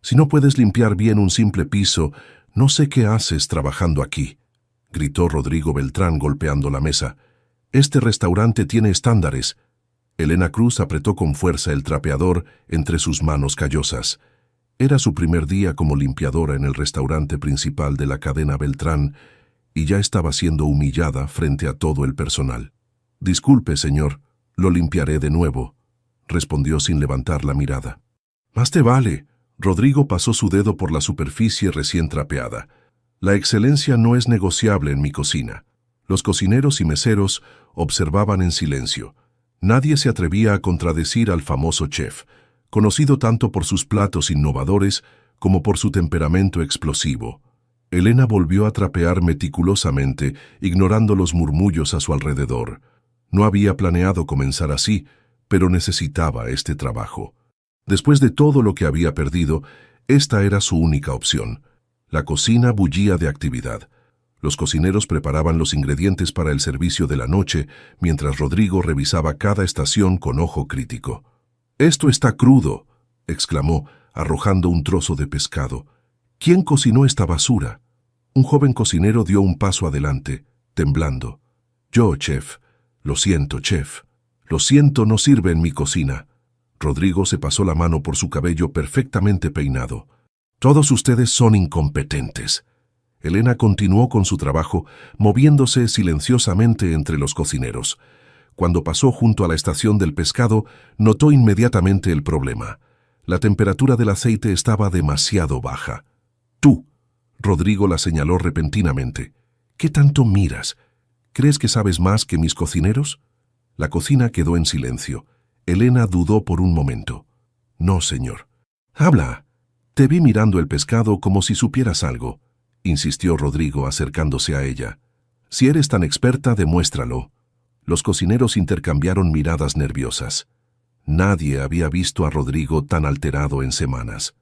Si no puedes limpiar bien un simple piso, no sé qué haces trabajando aquí, gritó Rodrigo Beltrán golpeando la mesa. Este restaurante tiene estándares. Elena Cruz apretó con fuerza el trapeador entre sus manos callosas. Era su primer día como limpiadora en el restaurante principal de la cadena Beltrán y ya estaba siendo humillada frente a todo el personal. «Disculpe, señor, lo limpiaré de nuevo», respondió sin levantar la mirada. «Más te vale». Rodrigo pasó su dedo por la superficie recién trapeada. «La excelencia no es negociable en mi cocina». Los cocineros y meseros observaban en silencio. Nadie se atrevía a contradecir al famoso chef, conocido tanto por sus platos innovadores como por su temperamento explosivo. Elena volvió a trapear meticulosamente, ignorando los murmullos a su alrededor. No había planeado comenzar así, pero necesitaba este trabajo. Después de todo lo que había perdido, esta era su única opción. La cocina bullía de actividad. Los cocineros preparaban los ingredientes para el servicio de la noche, mientras Rodrigo revisaba cada estación con ojo crítico. «Esto está crudo», exclamó, arrojando un trozo de pescado. «¿Quién cocinó esta basura?» Un joven cocinero dio un paso adelante, temblando. «Yo, chef. Lo siento, chef. Lo siento, no sirve en mi cocina». Rodrigo se pasó la mano por su cabello perfectamente peinado. «Todos ustedes son incompetentes». Elena continuó con su trabajo, moviéndose silenciosamente entre los cocineros. Cuando pasó junto a la estación del pescado, notó inmediatamente el problema. La temperatura del aceite estaba demasiado baja. «Tú», Rodrigo la señaló repentinamente. «¿Qué tanto miras? ¿Crees que sabes más que mis cocineros?» La cocina quedó en silencio. Elena dudó por un momento. «No, señor». «Habla. Te vi mirando el pescado como si supieras algo», insistió Rodrigo acercándose a ella. «Si eres tan experta, demuéstralo». Los cocineros intercambiaron miradas nerviosas. Nadie había visto a Rodrigo tan alterado en semanas.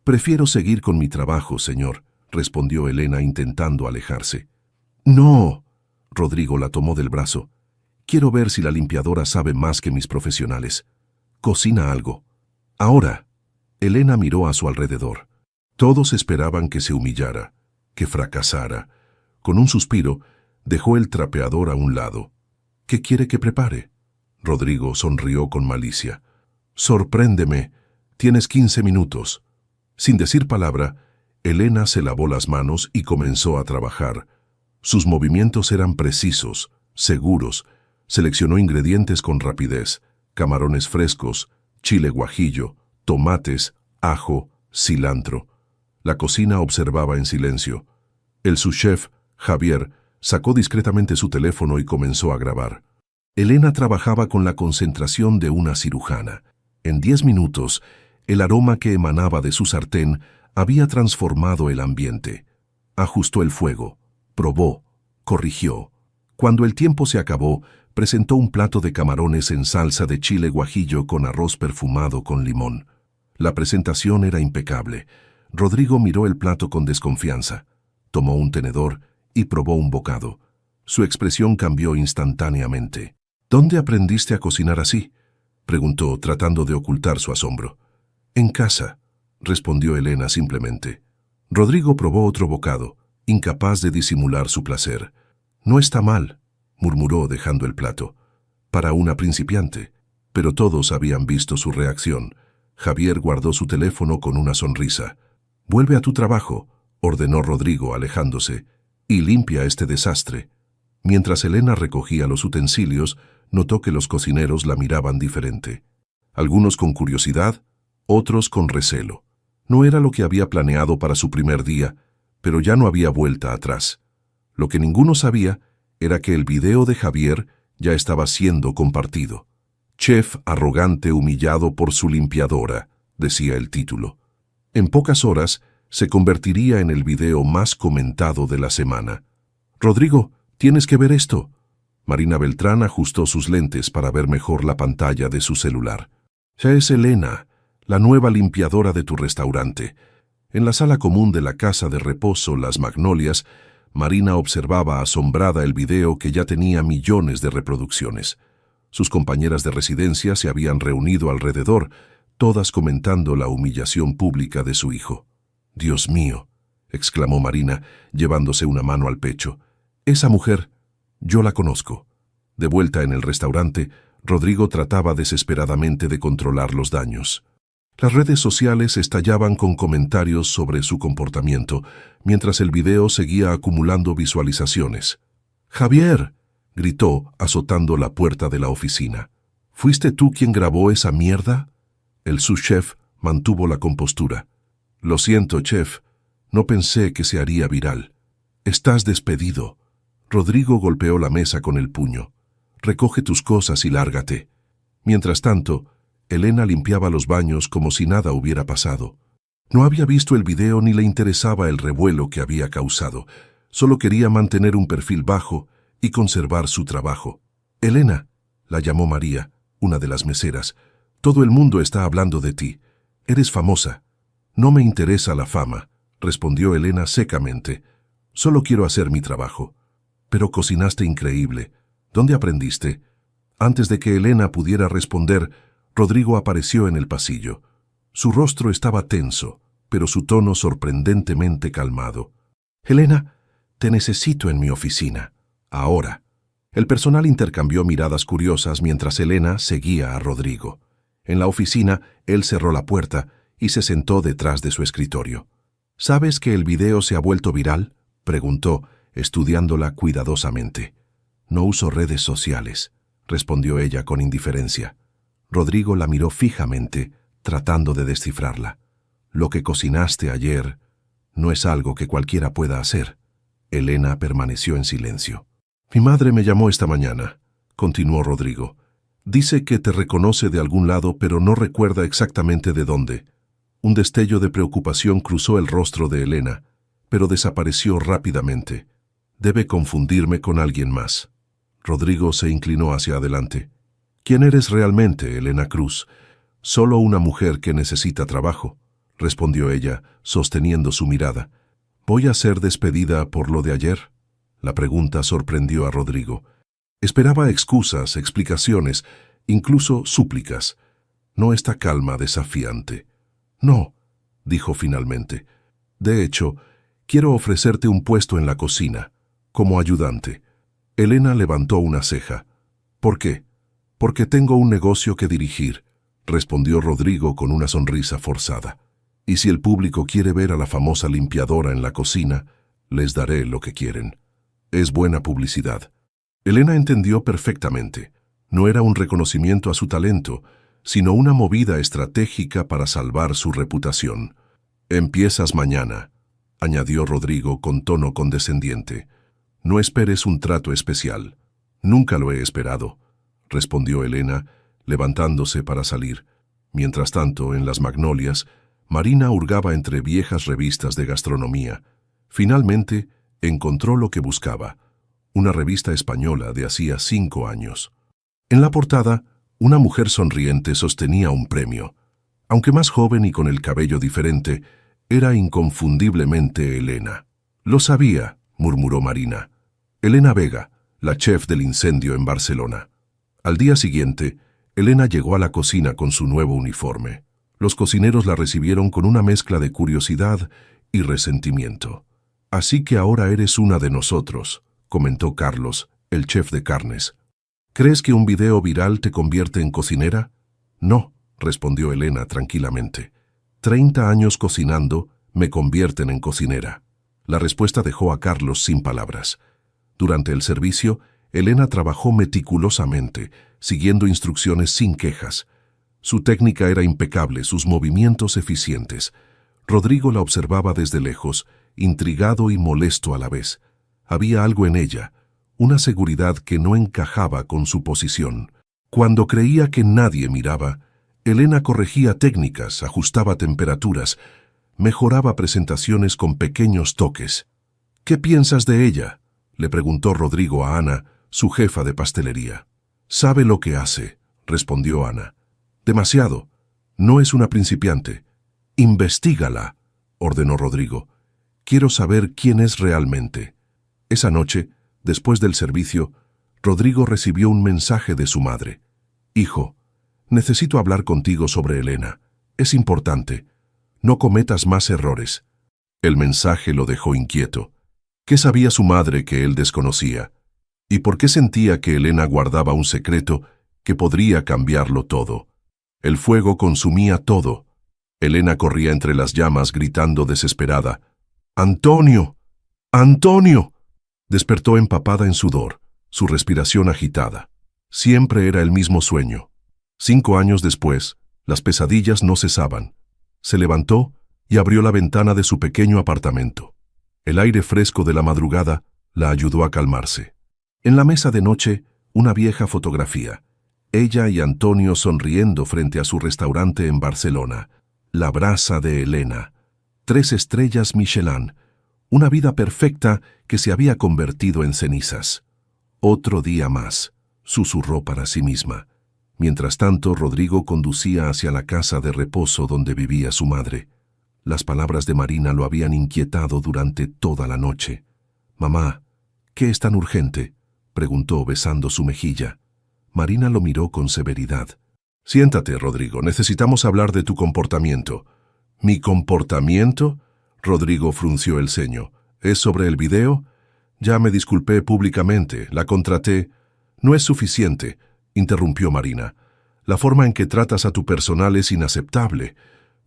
«Prefiero seguir con mi trabajo, señor», respondió Elena intentando alejarse. «No», Rodrigo la tomó del brazo. «Quiero ver si la limpiadora sabe más que mis profesionales. Cocina algo». «Ahora». Elena miró a su alrededor. Todos esperaban que se humillara, que fracasara. Con un suspiro, dejó el trapeador a un lado. «¿Qué quiere que prepare?» Rodrigo sonrió con malicia. «Sorpréndeme. Tienes 15 minutos». Sin decir palabra, Elena se lavó las manos y comenzó a trabajar. Sus movimientos eran precisos, seguros. Seleccionó ingredientes con rapidez: camarones frescos, chile guajillo, tomates, ajo, cilantro. La cocina observaba en silencio. El subchef, Javier, sacó discretamente su teléfono y comenzó a grabar. Elena trabajaba con la concentración de una cirujana. En 10 minutos, el aroma que emanaba de su sartén había transformado el ambiente. Ajustó el fuego, probó, corrigió. Cuando el tiempo se acabó, presentó un plato de camarones en salsa de chile guajillo con arroz perfumado con limón. La presentación era impecable. Rodrigo miró el plato con desconfianza. Tomó un tenedor y probó un bocado. Su expresión cambió instantáneamente. «¿Dónde aprendiste a cocinar así?», preguntó, tratando de ocultar su asombro. «En casa», respondió Elena simplemente. Rodrigo probó otro bocado, incapaz de disimular su placer. «No está mal», murmuró dejando el plato. «Para una principiante». Pero todos habían visto su reacción. Javier guardó su teléfono con una sonrisa. «Vuelve a tu trabajo», ordenó Rodrigo alejándose, «y limpia este desastre». Mientras Elena recogía los utensilios, notó que los cocineros la miraban diferente. Algunos con curiosidad, otros con recelo. No era lo que había planeado para su primer día, pero ya no había vuelta atrás. Lo que ninguno sabía era que el video de Javier ya estaba siendo compartido. «Chef arrogante humillado por su limpiadora», decía el título. En pocas horas se convertiría en el video más comentado de la semana. «Rodrigo, tienes que ver esto». Marina Beltrán ajustó sus lentes para ver mejor la pantalla de su celular. «Ya es Elena, la nueva limpiadora de tu restaurante». En la sala común de la casa de reposo Las Magnolias, Marina observaba asombrada el video que ya tenía millones de reproducciones. Sus compañeras de residencia se habían reunido alrededor, todas comentando la humillación pública de su hijo. «Dios mío», exclamó Marina, llevándose una mano al pecho. «Esa mujer, yo la conozco». De vuelta en el restaurante, Rodrigo trataba desesperadamente de controlar los daños. Las redes sociales estallaban con comentarios sobre su comportamiento, mientras el video seguía acumulando visualizaciones. «¡Javier!», gritó, azotando la puerta de la oficina. «¿Fuiste tú quien grabó esa mierda?». El sous-chef mantuvo la compostura. «Lo siento, chef. No pensé que se haría viral. Estás despedido». Rodrigo golpeó la mesa con el puño. «Recoge tus cosas y lárgate». Mientras tanto, Elena limpiaba los baños como si nada hubiera pasado. No había visto el video ni le interesaba el revuelo que había causado. Solo quería mantener un perfil bajo y conservar su trabajo. «Elena», la llamó María, una de las meseras, «todo el mundo está hablando de ti. Eres famosa». «No me interesa la fama», respondió Elena secamente. «Solo quiero hacer mi trabajo». «Pero cocinaste increíble. ¿Dónde aprendiste?». Antes de que Elena pudiera responder, Rodrigo apareció en el pasillo. Su rostro estaba tenso, pero su tono sorprendentemente calmado. «Elena, te necesito en mi oficina. Ahora». El personal intercambió miradas curiosas mientras Elena seguía a Rodrigo. En la oficina, él cerró la puerta y se sentó detrás de su escritorio. «¿Sabes que el video se ha vuelto viral?», preguntó, estudiándola cuidadosamente. «No uso redes sociales», respondió ella con indiferencia. Rodrigo la miró fijamente, tratando de descifrarla. «Lo que cocinaste ayer no es algo que cualquiera pueda hacer». Elena permaneció en silencio. «Mi madre me llamó esta mañana», continuó Rodrigo. «Dice que te reconoce de algún lado, pero no recuerda exactamente de dónde». Un destello de preocupación cruzó el rostro de Elena, pero desapareció rápidamente. «Debe confundirme con alguien más». Rodrigo se inclinó hacia adelante. «¿Quién eres realmente, Elena Cruz?». «Solo una mujer que necesita trabajo», respondió ella, sosteniendo su mirada. «¿Voy a ser despedida por lo de ayer?». La pregunta sorprendió a Rodrigo. Esperaba excusas, explicaciones, incluso súplicas. No esta calma desafiante. «No», dijo finalmente. «De hecho, quiero ofrecerte un puesto en la cocina, como ayudante». Elena levantó una ceja. «¿Por qué?». «Porque tengo un negocio que dirigir», respondió Rodrigo con una sonrisa forzada. «Y si el público quiere ver a la famosa limpiadora en la cocina, les daré lo que quieren. Es buena publicidad». Elena entendió perfectamente. No era un reconocimiento a su talento, sino una movida estratégica para salvar su reputación. «Empiezas mañana», añadió Rodrigo con tono condescendiente. «No esperes un trato especial». «Nunca lo he esperado», respondió Elena, levantándose para salir. Mientras tanto, en las Magnolias, Marina hurgaba entre viejas revistas de gastronomía. Finalmente, encontró lo que buscaba, una revista española de hacía 5 años. En la portada, una mujer sonriente sostenía un premio. Aunque más joven y con el cabello diferente, era inconfundiblemente Elena. «Lo sabía», murmuró Marina. «Elena Vega, la chef del incendio en Barcelona». Al día siguiente, Elena llegó a la cocina con su nuevo uniforme. Los cocineros la recibieron con una mezcla de curiosidad y resentimiento. «Así que ahora eres una de nosotros», comentó Carlos, el chef de carnes. «¿Crees que un video viral te convierte en cocinera?». «No», respondió Elena tranquilamente. 30 años cocinando me convierten en cocinera». La respuesta dejó a Carlos sin palabras. Durante el servicio, Elena trabajó meticulosamente, siguiendo instrucciones sin quejas. Su técnica era impecable, sus movimientos eficientes. Rodrigo la observaba desde lejos, intrigado y molesto a la vez. Había algo en ella, una seguridad que no encajaba con su posición. Cuando creía que nadie miraba, Elena corregía técnicas, ajustaba temperaturas, mejoraba presentaciones con pequeños toques. «¿Qué piensas de ella?», le preguntó Rodrigo a Ana, su jefa de pastelería. «Sabe lo que hace», respondió Ana. «Demasiado. No es una principiante». «Investígala», ordenó Rodrigo. «Quiero saber quién es realmente». Esa noche, después del servicio, Rodrigo recibió un mensaje de su madre. «Hijo, necesito hablar contigo sobre Elena. Es importante. No cometas más errores. El mensaje lo dejó inquieto. ¿Qué sabía su madre que él desconocía? ¿Y por qué sentía que Elena guardaba un secreto que podría cambiarlo todo? El fuego consumía todo. Elena corría entre las llamas gritando desesperada. ¡Antonio! ¡Antonio! Despertó empapada en sudor, su respiración agitada. Siempre era el mismo sueño. 5 años después, las pesadillas no cesaban. Se levantó y abrió la ventana de su pequeño apartamento. El aire fresco de la madrugada la ayudó a calmarse. En la mesa de noche, una vieja fotografía. Ella y Antonio sonriendo frente a su restaurante en Barcelona. La brasa de Elena. 3 estrellas Michelin. Una vida perfecta que se había convertido en cenizas. Otro día más, susurró para sí misma. Mientras tanto, Rodrigo conducía hacia la casa de reposo donde vivía su madre. Las palabras de Marina lo habían inquietado durante toda la noche. «Mamá, ¿qué es tan urgente?», preguntó besando su mejilla. Marina lo miró con severidad. «Siéntate, Rodrigo, necesitamos hablar de tu comportamiento». «¿Mi comportamiento?», Rodrigo frunció el ceño. «¿Es sobre el video? Ya me disculpé públicamente, la contraté». «No es suficiente», interrumpió Marina. «La forma en que tratas a tu personal es inaceptable.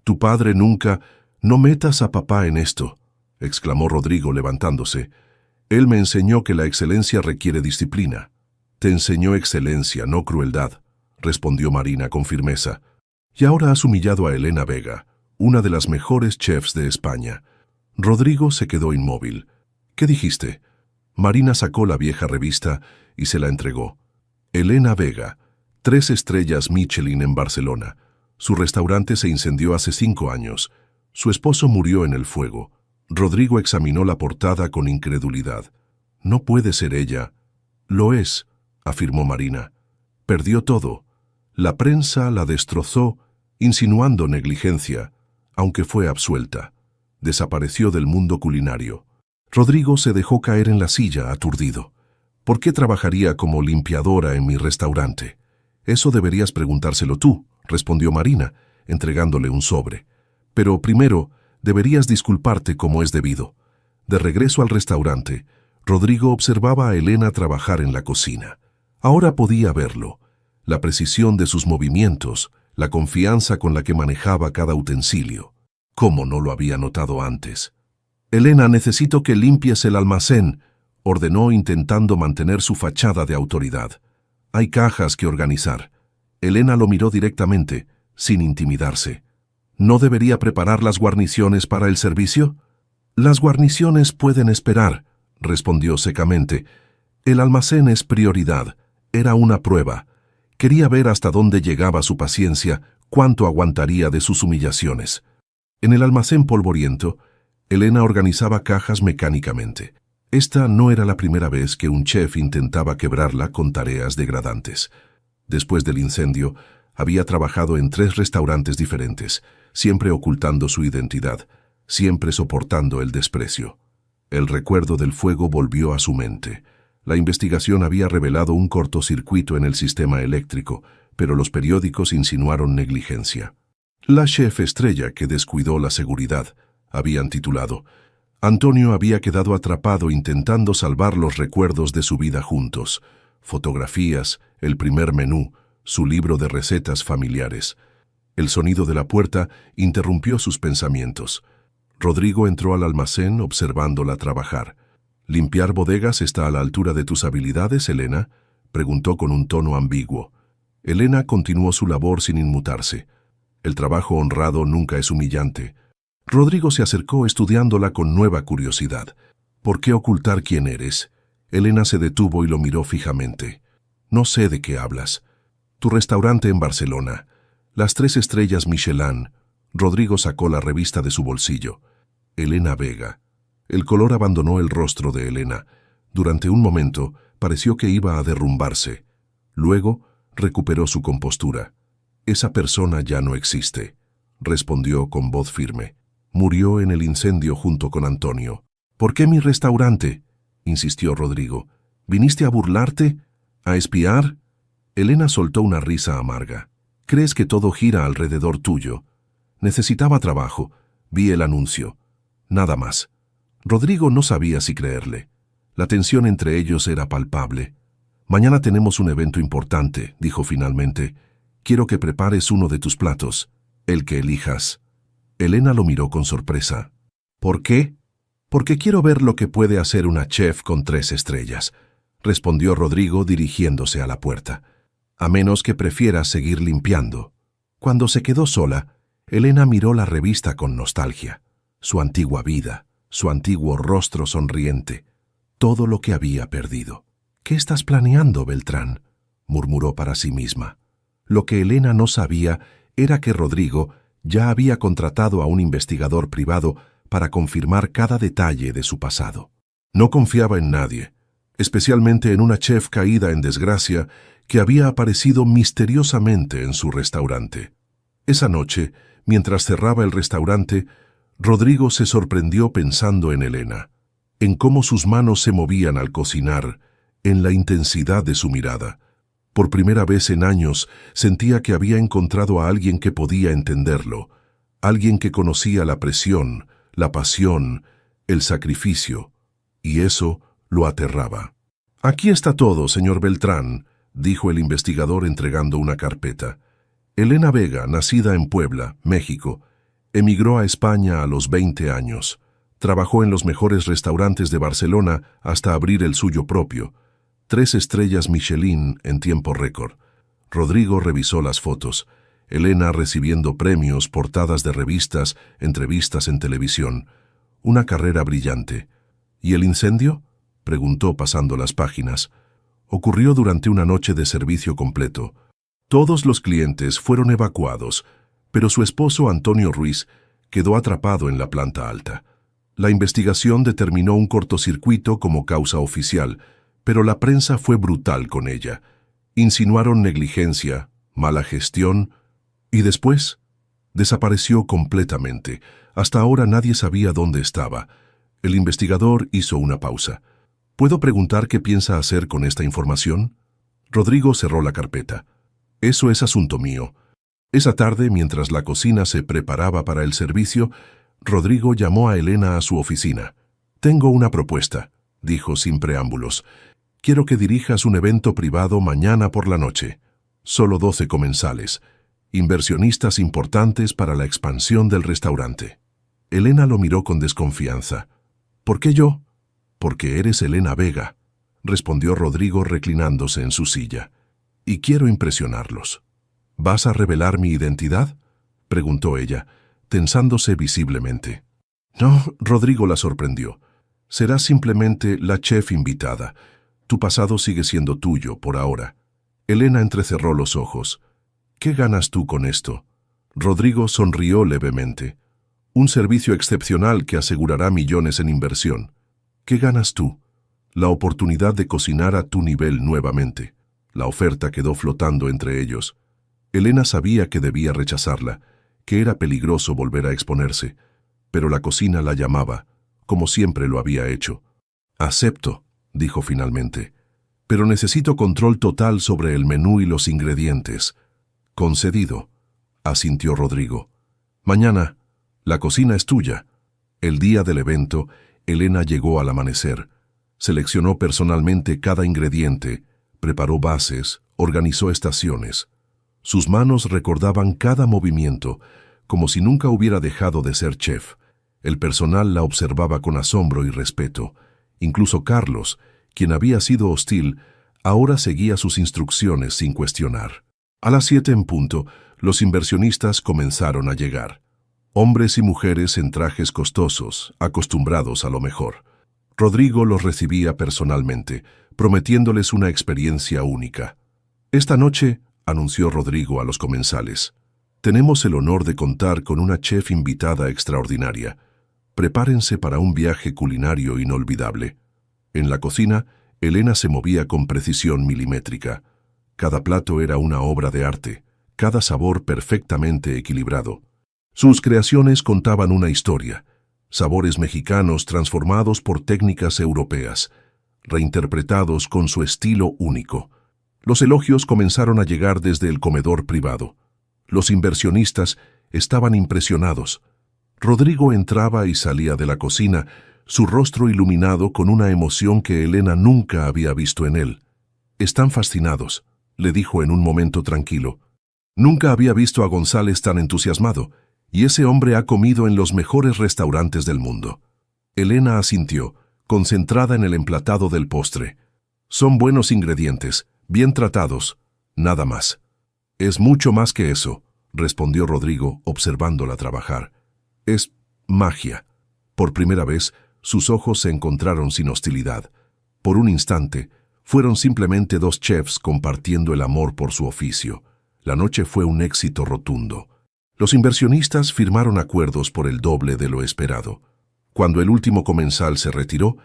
Tu padre nunca...» «No metas a papá en esto», exclamó Rodrigo levantándose. «Él me enseñó que la excelencia requiere disciplina». «Te enseñó excelencia, no crueldad», respondió Marina con firmeza. «Y ahora has humillado a Elena Vega, una de las mejores chefs de España». Rodrigo se quedó inmóvil. «¿Qué dijiste?». Marina sacó la vieja revista y se la entregó. Elena Vega, 3 estrellas Michelin en Barcelona. Su restaurante se incendió hace 5 años. Su esposo murió en el fuego. Rodrigo examinó la portada con incredulidad. «No puede ser ella». «Lo es», afirmó Marina. «Perdió todo. La prensa la destrozó, insinuando negligencia, aunque fue absuelta. Desapareció del mundo culinario». Rodrigo se dejó caer en la silla, aturdido. «¿Por qué trabajaría como limpiadora en mi restaurante?». «Eso deberías preguntárselo tú», respondió Marina, entregándole un sobre. «Pero primero, deberías disculparte como es debido». De regreso al restaurante, Rodrigo observaba a Elena trabajar en la cocina. Ahora podía verlo. La precisión de sus movimientos, la confianza con la que manejaba cada utensilio. ¿Cómo no lo había notado antes? «Elena, necesito que limpies el almacén», ordenó intentando mantener su fachada de autoridad. «Hay cajas que organizar». Elena lo miró directamente, sin intimidarse. «¿No debería preparar las guarniciones para el servicio?». «Las guarniciones pueden esperar», respondió secamente. «El almacén es prioridad. Era una prueba. Quería ver hasta dónde llegaba su paciencia, cuánto aguantaría de sus humillaciones». En el almacén polvoriento, Elena organizaba cajas mecánicamente. Esta no era la primera vez que un chef intentaba quebrarla con tareas degradantes. Después del incendio, había trabajado en 3 restaurantes diferentes, siempre ocultando su identidad, siempre soportando el desprecio. El recuerdo del fuego volvió a su mente. La investigación había revelado un cortocircuito en el sistema eléctrico, pero los periódicos insinuaron negligencia. «La chef estrella que descuidó la seguridad», habían titulado. Antonio había quedado atrapado intentando salvar los recuerdos de su vida juntos. Fotografías, el primer menú, su libro de recetas familiares. El sonido de la puerta interrumpió sus pensamientos. Rodrigo entró al almacén observándola trabajar. «¿Limpiar bodegas está a la altura de tus habilidades, Elena?», preguntó con un tono ambiguo. Elena continuó su labor sin inmutarse. El trabajo honrado nunca es humillante. Rodrigo se acercó estudiándola con nueva curiosidad. «¿Por qué ocultar quién eres?». Elena se detuvo y lo miró fijamente. «No sé de qué hablas». «Tu restaurante en Barcelona. Las 3 estrellas Michelin». Rodrigo sacó la revista de su bolsillo. Elena Vega. El color abandonó el rostro de Elena. Durante un momento pareció que iba a derrumbarse. Luego recuperó su compostura. «Esa persona ya no existe», respondió con voz firme. «Murió en el incendio junto con Antonio». «¿Por qué mi restaurante?», insistió Rodrigo. «¿Viniste a burlarte? ¿A espiar?». Elena soltó una risa amarga. «¿Crees que todo gira alrededor tuyo?». Necesitaba trabajo. Vi el anuncio. Nada más. Rodrigo no sabía si creerle. La tensión entre ellos era palpable. Mañana tenemos un evento importante, dijo finalmente. Quiero que prepares uno de tus platos, el que elijas. Elena lo miró con sorpresa. ¿Por qué? Porque quiero ver lo que puede hacer una chef con 3 estrellas, respondió Rodrigo dirigiéndose a la puerta. A menos que prefieras seguir limpiando. Cuando se quedó sola, Elena miró la revista con nostalgia. Su antigua vida, su antiguo rostro sonriente, todo lo que había perdido. ¿Qué estás planeando, Beltrán?, murmuró para sí misma. Lo que Elena no sabía era que Rodrigo ya había contratado a un investigador privado para confirmar cada detalle de su pasado. No confiaba en nadie, especialmente en una chef caída en desgracia que había aparecido misteriosamente en su restaurante. Esa noche, mientras cerraba el restaurante, Rodrigo se sorprendió pensando en Elena, en cómo sus manos se movían al cocinar, en la intensidad de su mirada. Por primera vez en años sentía que había encontrado a alguien que podía entenderlo, alguien que conocía la presión, la pasión, el sacrificio, y eso lo aterraba. «Aquí está todo, señor Beltrán», dijo el investigador entregando una carpeta. Elena Vega, nacida en Puebla, México, emigró a España a los 20 años. Trabajó en los mejores restaurantes de Barcelona hasta abrir el suyo propio. 3 estrellas Michelin en tiempo récord. Rodrigo revisó las fotos. Elena recibiendo premios, portadas de revistas, entrevistas en televisión. Una carrera brillante. ¿Y el incendio?, preguntó pasando las páginas. Ocurrió durante una noche de servicio completo. Todos los clientes fueron evacuados, pero su esposo Antonio Ruiz quedó atrapado en la planta alta. La investigación determinó un cortocircuito como causa oficial, pero la prensa fue brutal con ella. Insinuaron negligencia, mala gestión, y después desapareció completamente. Hasta ahora nadie sabía dónde estaba. El investigador hizo una pausa. ¿Puedo preguntar qué piensa hacer con esta información? Rodrigo cerró la carpeta. Eso es asunto mío. Esa tarde, mientras la cocina se preparaba para el servicio, Rodrigo llamó a Elena a su oficina. «Tengo una propuesta», dijo sin preámbulos. «Quiero que dirijas un evento privado mañana por la noche. Solo 12 comensales. Inversionistas importantes para la expansión del restaurante». Elena lo miró con desconfianza. «¿Por qué yo?». «Porque eres Elena Vega», respondió Rodrigo reclinándose en su silla. «Y quiero impresionarlos». «¿Vas a revelar mi identidad?», preguntó ella, tensándose visiblemente. «No», Rodrigo la sorprendió. «Serás simplemente la chef invitada. Tu pasado sigue siendo tuyo por ahora». Elena entrecerró los ojos. «¿Qué ganas tú con esto?». Rodrigo sonrió levemente. «Un servicio excepcional que asegurará millones en inversión». «¿Qué ganas tú?». «La oportunidad de cocinar a tu nivel nuevamente». La oferta quedó flotando entre ellos. Elena sabía que debía rechazarla, que era peligroso volver a exponerse, pero la cocina la llamaba, como siempre lo había hecho. «Acepto», dijo finalmente, «pero necesito control total sobre el menú y los ingredientes». «Concedido», asintió Rodrigo. «Mañana, la cocina es tuya». El día del evento, Elena llegó al amanecer. Seleccionó personalmente cada ingrediente, preparó bases, organizó estaciones. Sus manos recordaban cada movimiento, como si nunca hubiera dejado de ser chef. El personal la observaba con asombro y respeto. Incluso Carlos, quien había sido hostil, ahora seguía sus instrucciones sin cuestionar. A las 7 en punto, los inversionistas comenzaron a llegar. Hombres y mujeres en trajes costosos, acostumbrados a lo mejor. Rodrigo los recibía personalmente, prometiéndoles una experiencia única. «Esta noche», anunció Rodrigo a los comensales, «tenemos el honor de contar con una chef invitada extraordinaria. Prepárense para un viaje culinario inolvidable». En la cocina, Elena se movía con precisión milimétrica. Cada plato era una obra de arte, cada sabor perfectamente equilibrado. Sus creaciones contaban una historia, sabores mexicanos transformados por técnicas europeas, reinterpretados con su estilo único. Los elogios comenzaron a llegar desde el comedor privado. Los inversionistas estaban impresionados. Rodrigo entraba y salía de la cocina, su rostro iluminado con una emoción que Elena nunca había visto en él. «Están fascinados», le dijo en un momento tranquilo. Nunca había visto a González tan entusiasmado, y ese hombre ha comido en los mejores restaurantes del mundo. Elena asintió, concentrada en el emplatado del postre. «Son buenos ingredientes, bien tratados, nada más». «Es mucho más que eso», respondió Rodrigo, observándola trabajar. «Es magia». Por primera vez, sus ojos se encontraron sin hostilidad. Por un instante, fueron simplemente dos chefs compartiendo el amor por su oficio. La noche fue un éxito rotundo. Los inversionistas firmaron acuerdos por el doble de lo esperado. Cuando el último comensal se retiró,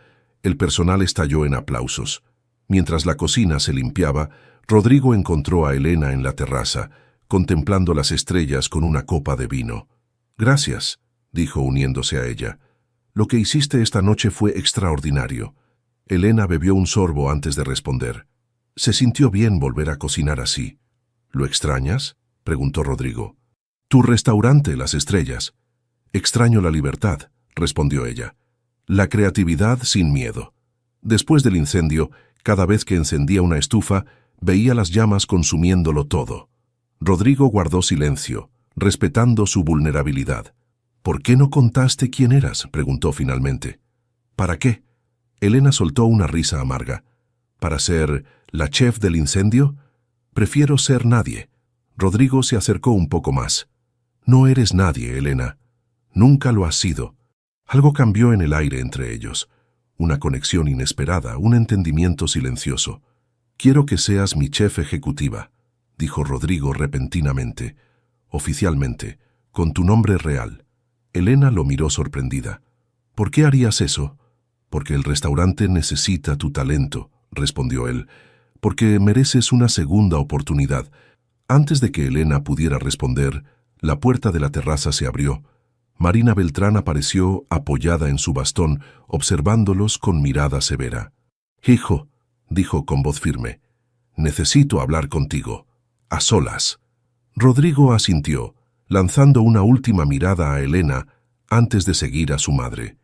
el personal estalló en aplausos. Mientras la cocina se limpiaba, Rodrigo encontró a Elena en la terraza, contemplando las estrellas con una copa de vino. «Gracias», dijo uniéndose a ella. «Lo que hiciste esta noche fue extraordinario». Elena bebió un sorbo antes de responder. Se sintió bien volver a cocinar así. «¿Lo extrañas?», preguntó Rodrigo. «Tu restaurante, Las Estrellas». «Extraño la libertad», respondió ella. «La creatividad sin miedo». Después del incendio, cada vez que encendía una estufa, veía las llamas consumiéndolo todo. Rodrigo guardó silencio, respetando su vulnerabilidad. «¿Por qué no contaste quién eras?», preguntó finalmente. «¿Para qué?». Elena soltó una risa amarga. «¿Para ser la chef del incendio? Prefiero ser nadie». Rodrigo se acercó un poco más. «No eres nadie, Elena. Nunca lo has sido». Algo cambió en el aire entre ellos. Una conexión inesperada, un entendimiento silencioso. «Quiero que seas mi chef ejecutiva», dijo Rodrigo repentinamente. «Oficialmente, con tu nombre real». Elena lo miró sorprendida. «¿Por qué harías eso?». «Porque el restaurante necesita tu talento», respondió él. «Porque mereces una segunda oportunidad». Antes de que Elena pudiera responder, la puerta de la terraza se abrió. Marina Beltrán apareció apoyada en su bastón, observándolos con mirada severa. «Hijo», dijo con voz firme, «necesito hablar contigo, a solas». Rodrigo asintió, lanzando una última mirada a Elena antes de seguir a su madre.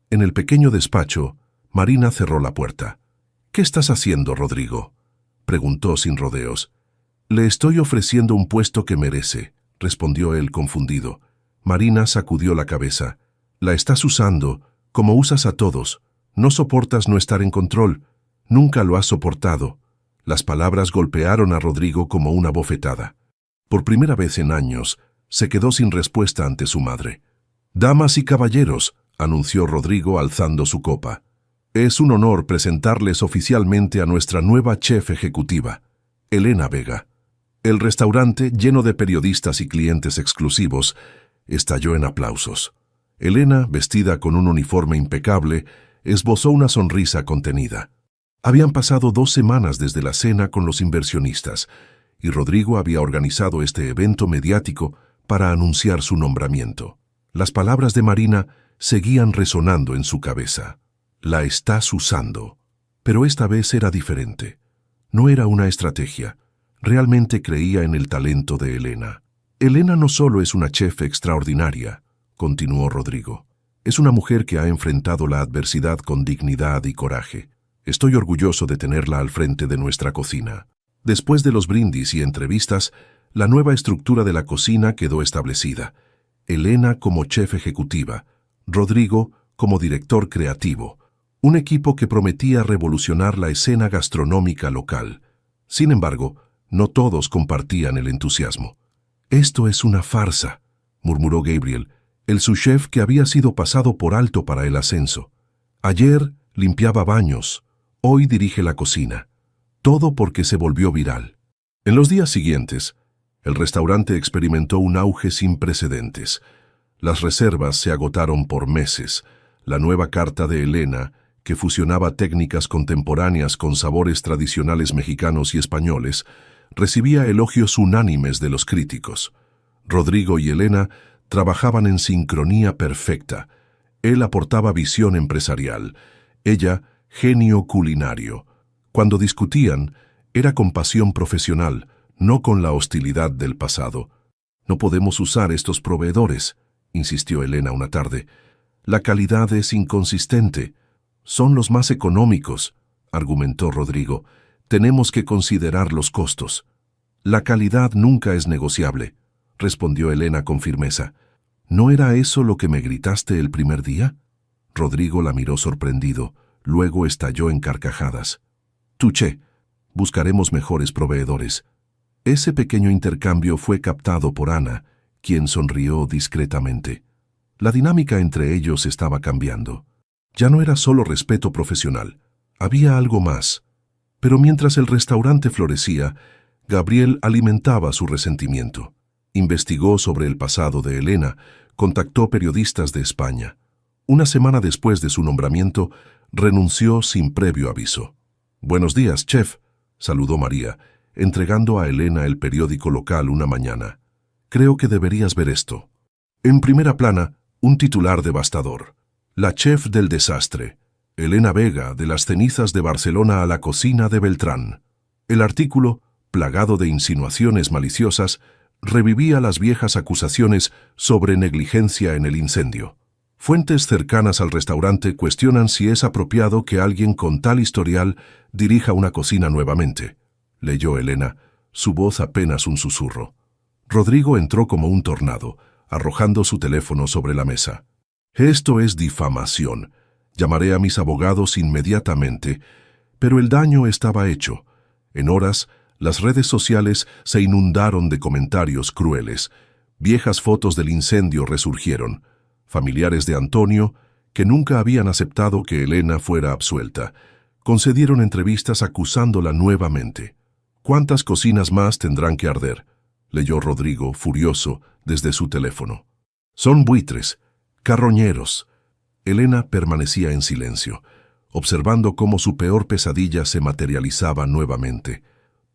En el pequeño despacho, Marina cerró la puerta. «¿Qué estás haciendo, Rodrigo?», preguntó sin rodeos. «Le estoy ofreciendo un puesto que merece», respondió él confundido. Marina sacudió la cabeza. «La estás usando, como usas a todos. No soportas no estar en control. Nunca lo has soportado». Las palabras golpearon a Rodrigo como una bofetada. Por primera vez en años, se quedó sin respuesta ante su madre. «Damas y caballeros», anunció Rodrigo alzando su copa. «Es un honor presentarles oficialmente a nuestra nueva chef ejecutiva, Elena Vega». El restaurante, lleno de periodistas y clientes exclusivos, estalló en aplausos. Elena, vestida con un uniforme impecable, esbozó una sonrisa contenida. Habían pasado 2 semanas desde la cena con los inversionistas, y Rodrigo había organizado este evento mediático para anunciar su nombramiento. Las palabras de Marina seguían resonando en su cabeza. «La estás usando». Pero esta vez era diferente. No era una estrategia. Realmente creía en el talento de Elena. «Elena no solo es una chef extraordinaria», continuó Rodrigo. «Es una mujer que ha enfrentado la adversidad con dignidad y coraje. Estoy orgulloso de tenerla al frente de nuestra cocina». Después de los brindis y entrevistas, la nueva estructura de la cocina quedó establecida. Elena como chef ejecutiva, Rodrigo como director creativo. Un equipo que prometía revolucionar la escena gastronómica local. Sin embargo, no todos compartían el entusiasmo. «Esto es una farsa», murmuró Gabriel, el sous-chef que había sido pasado por alto para el ascenso. «Ayer limpiaba baños, hoy dirige la cocina. Todo porque se volvió viral». En los días siguientes, el restaurante experimentó un auge sin precedentes. Las reservas se agotaron por meses. La nueva carta de Elena, que fusionaba técnicas contemporáneas con sabores tradicionales mexicanos y españoles, recibía elogios unánimes de los críticos. Rodrigo y Elena trabajaban en sincronía perfecta. Él aportaba visión empresarial, ella genio culinario. Cuando discutían, era con pasión profesional, no con la hostilidad del pasado. No podemos usar estos proveedores, insistió Elena una tarde. La calidad es inconsistente. Son los más económicos, argumentó Rodrigo. Tenemos que considerar los costos. La calidad nunca es negociable, respondió Elena con firmeza. ¿No era eso lo que me gritaste el primer día? Rodrigo la miró sorprendido, luego estalló en carcajadas. Tuché, buscaremos mejores proveedores. Ese pequeño intercambio fue captado por Ana, quien sonrió discretamente. La dinámica entre ellos estaba cambiando. Ya no era solo respeto profesional, había algo más. Pero mientras el restaurante florecía, Gabriel alimentaba su resentimiento. Investigó sobre el pasado de Elena, contactó periodistas de España. Una semana después de su nombramiento, renunció sin previo aviso. «Buenos días, chef», saludó María, entregando a Elena el periódico local una mañana. «Creo que deberías ver esto». En primera plana, un titular devastador. La chef del desastre. Elena Vega, de las cenizas de Barcelona a la cocina de Beltrán. El artículo, plagado de insinuaciones maliciosas, revivía las viejas acusaciones sobre negligencia en el incendio. Fuentes cercanas al restaurante cuestionan si es apropiado que alguien con tal historial dirija una cocina nuevamente. Leyó Elena, su voz apenas un susurro. Rodrigo entró como un tornado, arrojando su teléfono sobre la mesa. «Esto es difamación. Llamaré a mis abogados inmediatamente». Pero el daño estaba hecho. En horas, las redes sociales se inundaron de comentarios crueles. Viejas fotos del incendio resurgieron. Familiares de Antonio, que nunca habían aceptado que Elena fuera absuelta, concedieron entrevistas acusándola nuevamente. «¿Cuántas cocinas más tendrán que arder?», leyó Rodrigo, furioso, desde su teléfono. «Son buitres, carroñeros». Elena permanecía en silencio, observando cómo su peor pesadilla se materializaba nuevamente.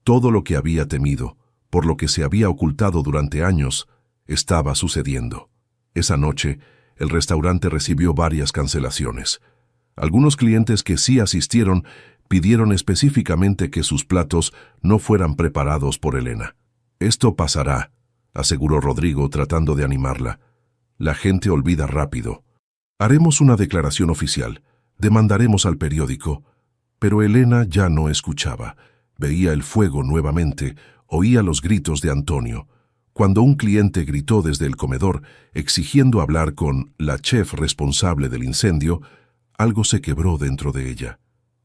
Todo lo que había temido, por lo que se había ocultado durante años, estaba sucediendo. Esa noche, el restaurante recibió varias cancelaciones. Algunos clientes que sí asistieron pidieron específicamente que sus platos no fueran preparados por Elena. «Esto pasará», aseguró Rodrigo tratando de animarla. «La gente olvida rápido. Haremos una declaración oficial. Demandaremos al periódico». Pero Elena ya no escuchaba. Veía el fuego nuevamente, oía los gritos de Antonio. Cuando un cliente gritó desde el comedor, exigiendo hablar con la chef responsable del incendio, algo se quebró dentro de ella.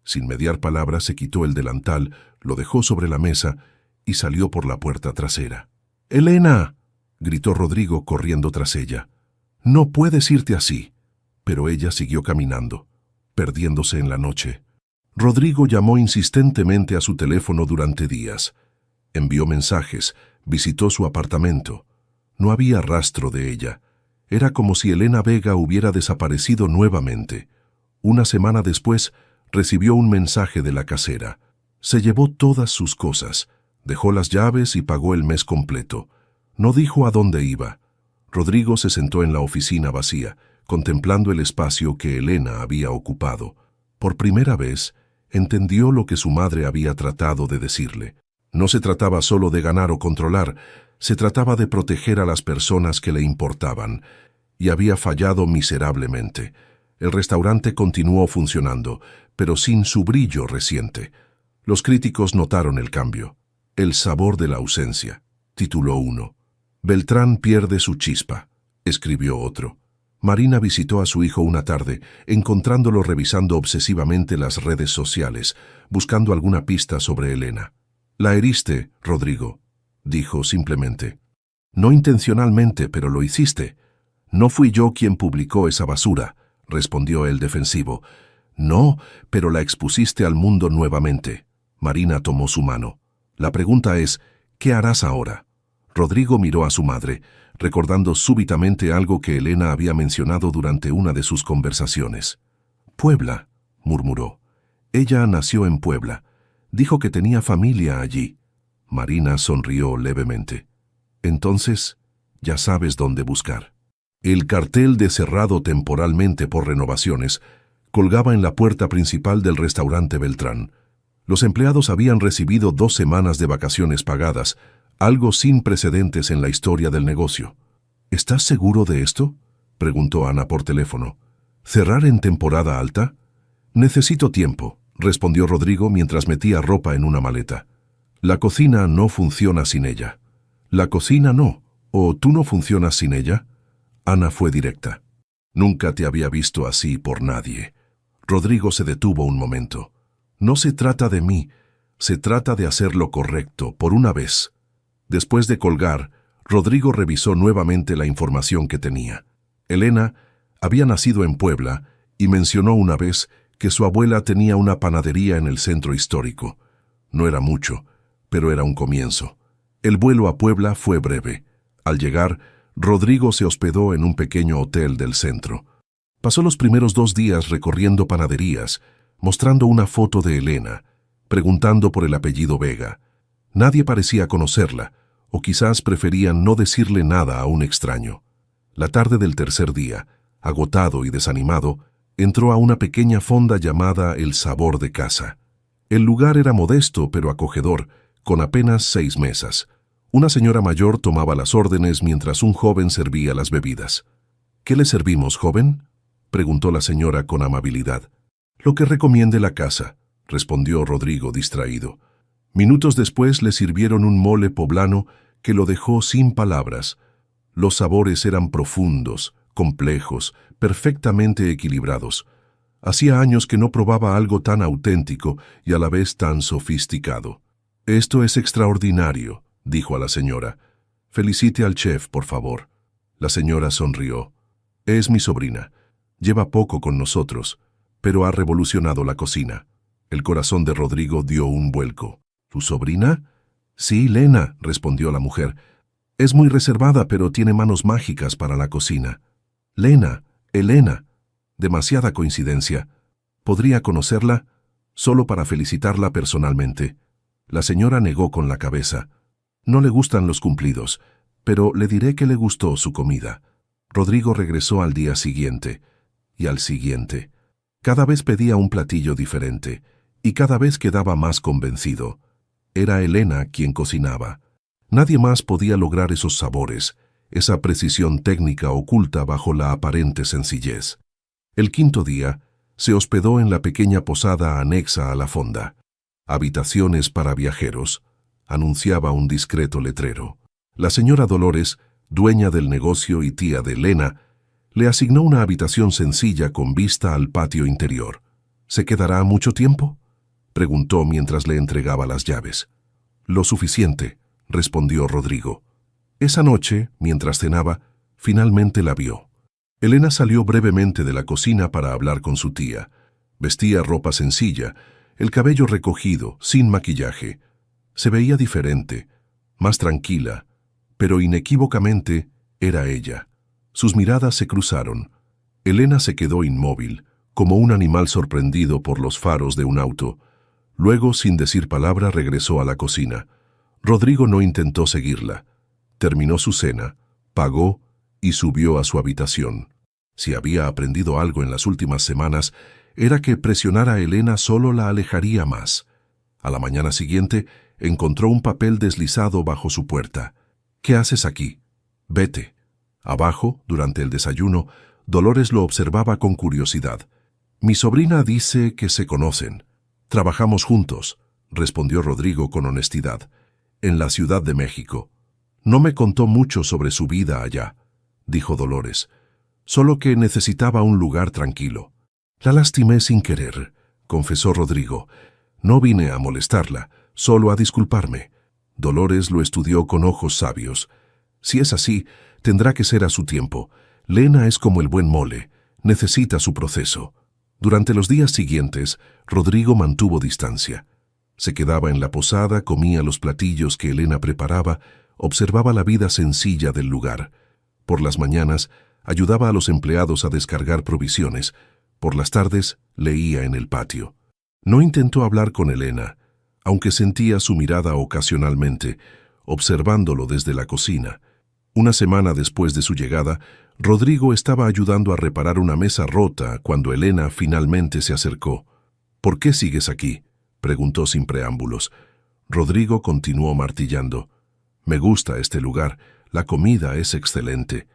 Sin mediar palabras se quitó el delantal, lo dejó sobre la mesa y salió por la puerta trasera. «¡Elena!», gritó Rodrigo corriendo tras ella. «No puedes irte así». Pero ella siguió caminando, perdiéndose en la noche. Rodrigo llamó insistentemente a su teléfono durante días. Envió mensajes, visitó su apartamento. No había rastro de ella. Era como si Elena Vega hubiera desaparecido nuevamente. Una semana después, recibió un mensaje de la casera. Se llevó todas sus cosas, dejó las llaves y pagó el mes completo. No dijo a dónde iba. Rodrigo se sentó en la oficina vacía, contemplando el espacio que Elena había ocupado. Por primera vez, entendió lo que su madre había tratado de decirle. No se trataba solo de ganar o controlar, se trataba de proteger a las personas que le importaban, y había fallado miserablemente. El restaurante continuó funcionando, pero sin su brillo reciente. Los críticos notaron el cambio. «El sabor de la ausencia», tituló uno. «Beltrán pierde su chispa», escribió otro. Marina visitó a su hijo una tarde, encontrándolo revisando obsesivamente las redes sociales, buscando alguna pista sobre Elena. «La heriste, Rodrigo», dijo simplemente. «No intencionalmente, pero lo hiciste». «No fui yo quien publicó esa basura», respondió el defensivo. «No, pero la expusiste al mundo nuevamente». Marina tomó su mano. «La pregunta es, ¿qué harás ahora?». Rodrigo miró a su madre, recordando súbitamente algo que Elena había mencionado durante una de sus conversaciones. «Puebla», murmuró. «Ella nació en Puebla. Dijo que tenía familia allí». Marina sonrió levemente. «Entonces, ya sabes dónde buscar». El cartel de cerrado temporalmente por renovaciones colgaba en la puerta principal del restaurante Beltrán. Los empleados habían recibido 2 semanas de vacaciones pagadas, algo sin precedentes en la historia del negocio. ¿Estás seguro de esto?, preguntó Ana por teléfono. ¿Cerrar en temporada alta? Necesito tiempo, respondió Rodrigo mientras metía ropa en una maleta. La cocina no funciona sin ella. ¿La cocina no? ¿O tú no funcionas sin ella? Ana fue directa. Nunca te había visto así por nadie. Rodrigo se detuvo un momento. No se trata de mí, se trata de hacer lo correcto, por una vez. Después de colgar, Rodrigo revisó nuevamente la información que tenía. Elena había nacido en Puebla y mencionó una vez que su abuela tenía una panadería en el centro histórico. No era mucho, pero era un comienzo. El vuelo a Puebla fue breve. Al llegar, Rodrigo se hospedó en un pequeño hotel del centro. Pasó los primeros 2 días recorriendo panaderías, mostrando una foto de Elena, preguntando por el apellido Vega. Nadie parecía conocerla, o quizás preferían no decirle nada a un extraño. La tarde del tercer día, agotado y desanimado, entró a una pequeña fonda llamada El Sabor de Casa. El lugar era modesto pero acogedor, con apenas 6 mesas. Una señora mayor tomaba las órdenes mientras un joven servía las bebidas. «¿Qué le servimos, joven?», preguntó la señora con amabilidad. «Lo que recomiende la casa», respondió Rodrigo distraído. Minutos después le sirvieron un mole poblano que lo dejó sin palabras. Los sabores eran profundos, complejos, perfectamente equilibrados. Hacía años que no probaba algo tan auténtico y a la vez tan sofisticado. «Esto es extraordinario», dijo a la señora. «Felicite al chef, por favor». La señora sonrió. «Es mi sobrina. Lleva poco con nosotros, pero ha revolucionado la cocina». El corazón de Rodrigo dio un vuelco. «¿Tu sobrina?». «Sí, Lena», respondió la mujer. «Es muy reservada, pero tiene manos mágicas para la cocina». «Lena, Elena». Demasiada coincidencia. ¿Podría conocerla? Solo para felicitarla personalmente. La señora negó con la cabeza. No le gustan los cumplidos, pero le diré que le gustó su comida. Rodrigo regresó al día siguiente, y al siguiente. Cada vez pedía un platillo diferente, y cada vez quedaba más convencido. Era Elena quien cocinaba. Nadie más podía lograr esos sabores, esa precisión técnica oculta bajo la aparente sencillez. El quinto día, se hospedó en la pequeña posada anexa a la fonda. «Habitaciones para viajeros», anunciaba un discreto letrero. La señora Dolores, dueña del negocio y tía de Elena, le asignó una habitación sencilla con vista al patio interior. «¿Se quedará mucho tiempo?», preguntó mientras le entregaba las llaves. «Lo suficiente», respondió Rodrigo. Esa noche, mientras cenaba, finalmente la vio. Elena salió brevemente de la cocina para hablar con su tía. Vestía ropa sencilla, el cabello recogido, sin maquillaje. Se veía diferente, más tranquila, pero inequívocamente era ella. Sus miradas se cruzaron. Elena se quedó inmóvil, como un animal sorprendido por los faros de un auto. Luego, sin decir palabra, regresó a la cocina. Rodrigo no intentó seguirla. Terminó su cena, pagó y subió a su habitación. Si había aprendido algo en las últimas semanas, era que presionar a Elena solo la alejaría más. A la mañana siguiente, encontró un papel deslizado bajo su puerta. «¿Qué haces aquí?». «Vete». Abajo, durante el desayuno, Dolores lo observaba con curiosidad. «Mi sobrina dice que se conocen. Trabajamos juntos», respondió Rodrigo con honestidad. «En la Ciudad de México». «No me contó mucho sobre su vida allá», dijo Dolores. «Solo que necesitaba un lugar tranquilo». «La lastimé sin querer», confesó Rodrigo. «No vine a molestarla, solo a disculparme». Dolores lo estudió con ojos sabios. «Si es así, tendrá que ser a su tiempo. Lena es como el buen mole, necesita su proceso». Durante los días siguientes, Rodrigo mantuvo distancia. Se quedaba en la posada, comía los platillos que Elena preparaba, observaba la vida sencilla del lugar. Por las mañanas, ayudaba a los empleados a descargar provisiones. Por las tardes, leía en el patio. No intentó hablar con Elena, aunque sentía su mirada ocasionalmente, observándolo desde la cocina. Una semana después de su llegada, Rodrigo estaba ayudando a reparar una mesa rota cuando Elena finalmente se acercó. «¿Por qué sigues aquí?», preguntó sin preámbulos. Rodrigo continuó martillando. Me gusta este lugar, la comida es excelente.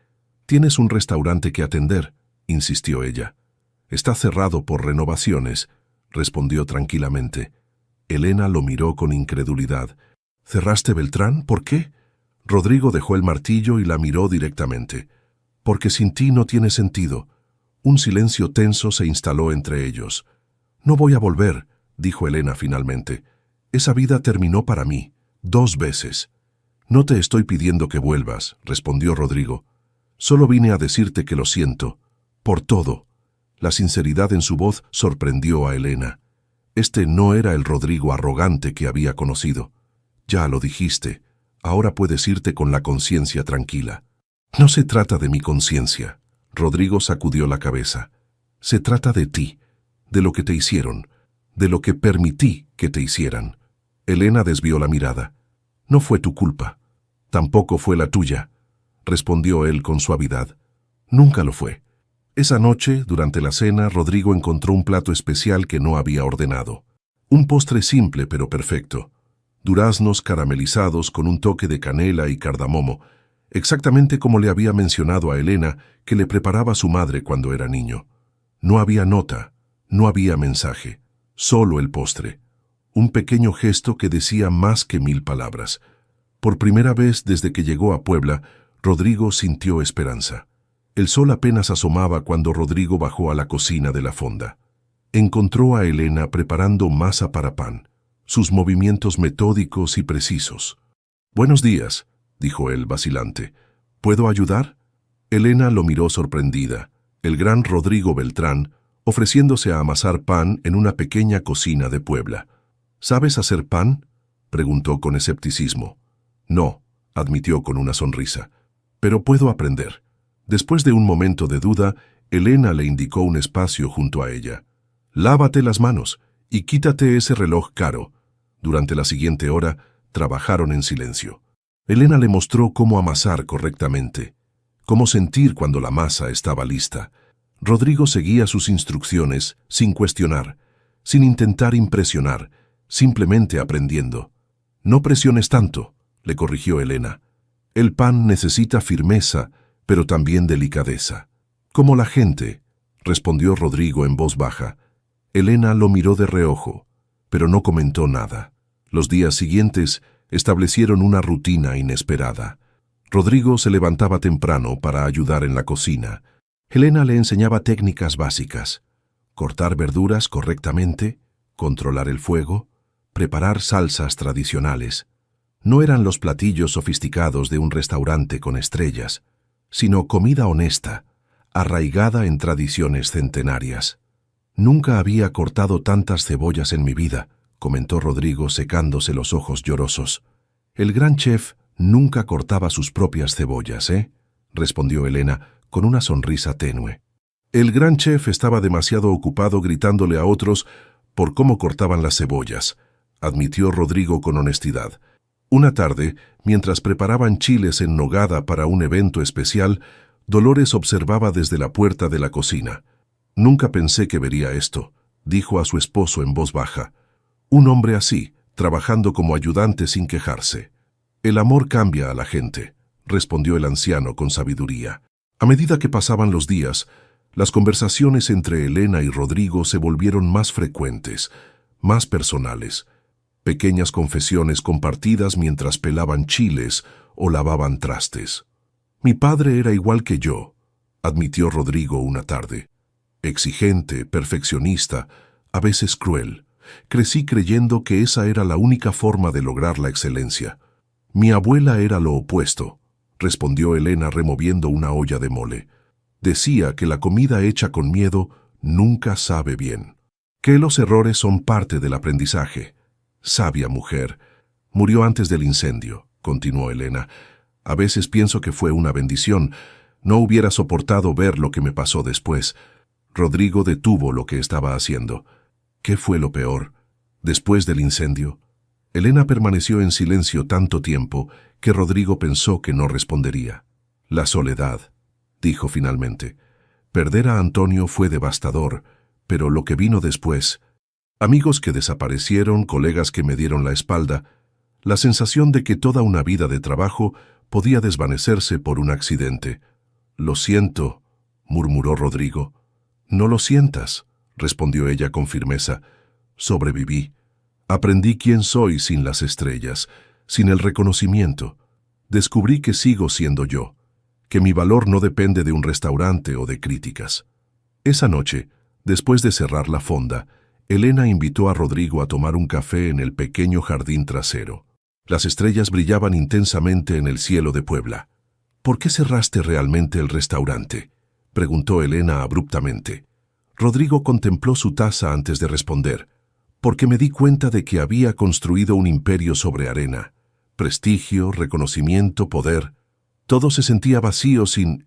Tienes un restaurante que atender, insistió ella. Está cerrado por renovaciones, respondió tranquilamente. Elena lo miró con incredulidad. ¿Cerraste, Beltrán? ¿Por qué? Rodrigo dejó el martillo y la miró directamente. Porque sin ti no tiene sentido. Un silencio tenso se instaló entre ellos. No voy a volver, dijo Elena finalmente. Esa vida terminó para mí, 2 veces. No te estoy pidiendo que vuelvas, respondió Rodrigo. Solo vine a decirte que lo siento. Por todo. La sinceridad en su voz sorprendió a Elena. Este no era el Rodrigo arrogante que había conocido. Ya lo dijiste. Ahora puedes irte con la conciencia tranquila. No se trata de mi conciencia. Rodrigo sacudió la cabeza. Se trata de ti, de lo que te hicieron, de lo que permití que te hicieran. Elena desvió la mirada. No fue tu culpa. Tampoco fue la tuya, respondió él con suavidad. Nunca lo fue. Esa noche, durante la cena, Rodrigo encontró un plato especial que no había ordenado. Un postre simple pero perfecto. Duraznos caramelizados con un toque de canela y cardamomo, exactamente como le había mencionado a Elena que le preparaba su madre cuando era niño. No había nota, no había mensaje, solo el postre. Un pequeño gesto que decía más que 1000 palabras. Por primera vez desde que llegó a Puebla, Rodrigo sintió esperanza. El sol apenas asomaba cuando Rodrigo bajó a la cocina de la fonda. Encontró a Elena preparando masa para pan, sus movimientos metódicos y precisos. «Buenos días», dijo él vacilante. «¿Puedo ayudar?» Elena lo miró sorprendida. El gran Rodrigo Beltrán, ofreciéndose a amasar pan en una pequeña cocina de Puebla. «¿Sabes hacer pan?», preguntó con escepticismo. «No», admitió con una sonrisa. «Pero puedo aprender». Después de un momento de duda, Elena le indicó un espacio junto a ella. «Lávate las manos y quítate ese reloj caro». Durante la siguiente hora, trabajaron en silencio. Elena le mostró cómo amasar correctamente, cómo sentir cuando la masa estaba lista. Rodrigo seguía sus instrucciones sin cuestionar, sin intentar impresionar, simplemente aprendiendo. «No presiones tanto», le corrigió Elena. «El pan necesita firmeza, pero también delicadeza». «Como la gente», respondió Rodrigo en voz baja. Elena lo miró de reojo, pero no comentó nada. Los días siguientes establecieron una rutina inesperada. Rodrigo se levantaba temprano para ayudar en la cocina. Elena le enseñaba técnicas básicas: cortar verduras correctamente, controlar el fuego, preparar salsas tradicionales. No eran los platillos sofisticados de un restaurante con estrellas, sino comida honesta, arraigada en tradiciones centenarias. «Nunca había cortado tantas cebollas en mi vida», comentó Rodrigo secándose los ojos llorosos. «El gran chef nunca cortaba sus propias cebollas, ¿eh?», respondió Elena con una sonrisa tenue. El gran chef estaba demasiado ocupado gritándole a otros por cómo cortaban las cebollas, admitió Rodrigo con honestidad. Una tarde, mientras preparaban chiles en nogada para un evento especial, Dolores observaba desde la puerta de la cocina. «Nunca pensé que vería esto», dijo a su esposo en voz baja. «Un hombre así, trabajando como ayudante sin quejarse». «El amor cambia a la gente», respondió el anciano con sabiduría. A medida que pasaban los días, las conversaciones entre Elena y Rodrigo se volvieron más frecuentes, más personales. Pequeñas confesiones compartidas mientras pelaban chiles o lavaban trastes. «Mi padre era igual que yo», admitió Rodrigo una tarde. «Exigente, perfeccionista, a veces cruel. Crecí creyendo que esa era la única forma de lograr la excelencia. Mi abuela era lo opuesto», respondió Elena removiendo una olla de mole. «Decía que la comida hecha con miedo nunca sabe bien. Que los errores son parte del aprendizaje». «Sabia mujer. Murió antes del incendio», continuó Elena. «A veces pienso que fue una bendición. No hubiera soportado ver lo que me pasó después». Rodrigo detuvo lo que estaba haciendo. «¿Qué fue lo peor? Después del incendio». Elena permaneció en silencio tanto tiempo que Rodrigo pensó que no respondería. «La soledad», dijo finalmente. «Perder a Antonio fue devastador, pero lo que vino después, amigos que desaparecieron, colegas que me dieron la espalda, La sensación de que toda una vida de trabajo podía desvanecerse por un accidente. «Lo siento», murmuró Rodrigo. «No lo sientas», respondió ella con firmeza. «Sobreviví. Aprendí quién soy sin las estrellas, sin el reconocimiento. Descubrí que sigo siendo yo, que mi valor no depende de un restaurante o de críticas». Esa noche, después de cerrar la fonda, Elena invitó a Rodrigo a tomar un café en el pequeño jardín trasero. Las estrellas brillaban intensamente en el cielo de Puebla. «¿Por qué cerraste realmente el restaurante?», preguntó Elena abruptamente. Rodrigo contempló su taza antes de responder. «Porque me di cuenta de que había construido un imperio sobre arena. Prestigio, reconocimiento, poder. Todo se sentía vacío ¿sin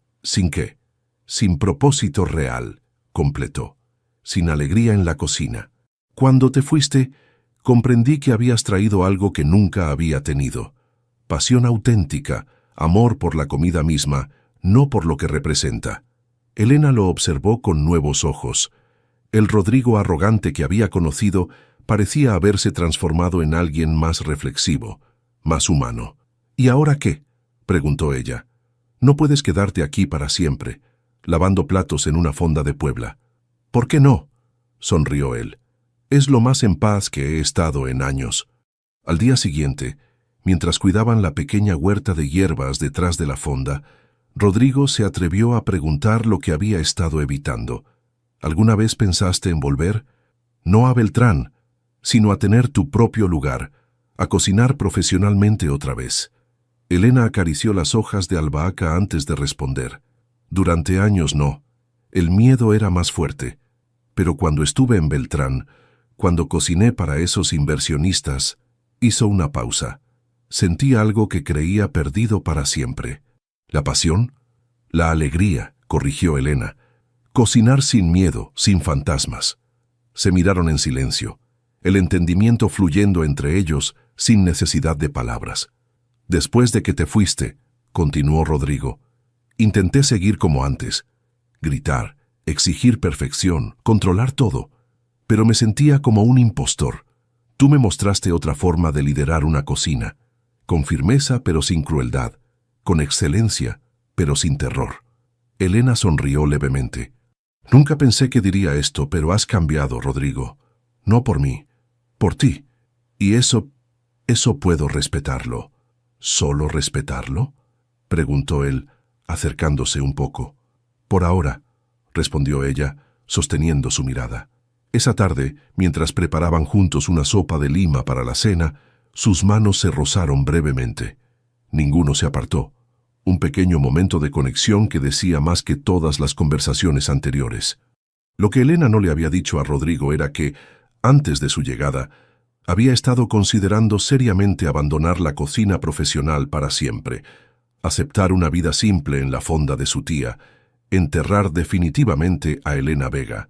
qué? Sin propósito real», completó. «Sin alegría en la cocina. Cuando te fuiste, comprendí que habías traído algo que nunca había tenido. Pasión auténtica, amor por la comida misma, no por lo que representa». Elena lo observó con nuevos ojos. El Rodrigo arrogante que había conocido parecía haberse transformado en alguien más reflexivo, más humano. «¿Y ahora qué?», preguntó ella. «No puedes quedarte aquí para siempre, lavando platos en una fonda de Puebla». «¿Por qué no?», sonrió él. «Es lo más en paz que he estado en años». Al día siguiente, mientras cuidaban la pequeña huerta de hierbas detrás de la fonda, Rodrigo se atrevió a preguntar lo que había estado evitando. «¿Alguna vez pensaste en volver? No a Beltrán, sino a tener tu propio lugar, a cocinar profesionalmente otra vez». Elena acarició las hojas de albahaca antes de responder. «Durante años no. El miedo era más fuerte. Pero cuando estuve en Beltrán, cuando cociné para esos inversionistas», hizo una pausa. «Sentí algo que creía perdido para siempre». «¿La pasión?». «La alegría», corrigió Elena. «Cocinar sin miedo, sin fantasmas». Se miraron en silencio, el entendimiento fluyendo entre ellos sin necesidad de palabras. «Después de que te fuiste», continuó Rodrigo, «intenté seguir como antes, gritar, exigir perfección, controlar todo, pero me sentía como un impostor. Tú me mostraste otra forma de liderar una cocina, con firmeza pero sin crueldad, con excelencia pero sin terror». Elena sonrió levemente. «Nunca pensé que diría esto, pero has cambiado, Rodrigo. No por mí, por ti. Y eso puedo respetarlo». «¿Solo respetarlo?», preguntó él, acercándose un poco. «Por ahora», respondió ella, sosteniendo su mirada. Esa tarde, mientras preparaban juntos una sopa de lima para la cena, sus manos se rozaron brevemente. Ninguno se apartó. Un pequeño momento de conexión que decía más que todas las conversaciones anteriores. Lo que Elena no le había dicho a Rodrigo era que, antes de su llegada, había estado considerando seriamente abandonar la cocina profesional para siempre, aceptar una vida simple en la fonda de su tía, enterrar definitivamente a Elena Vega.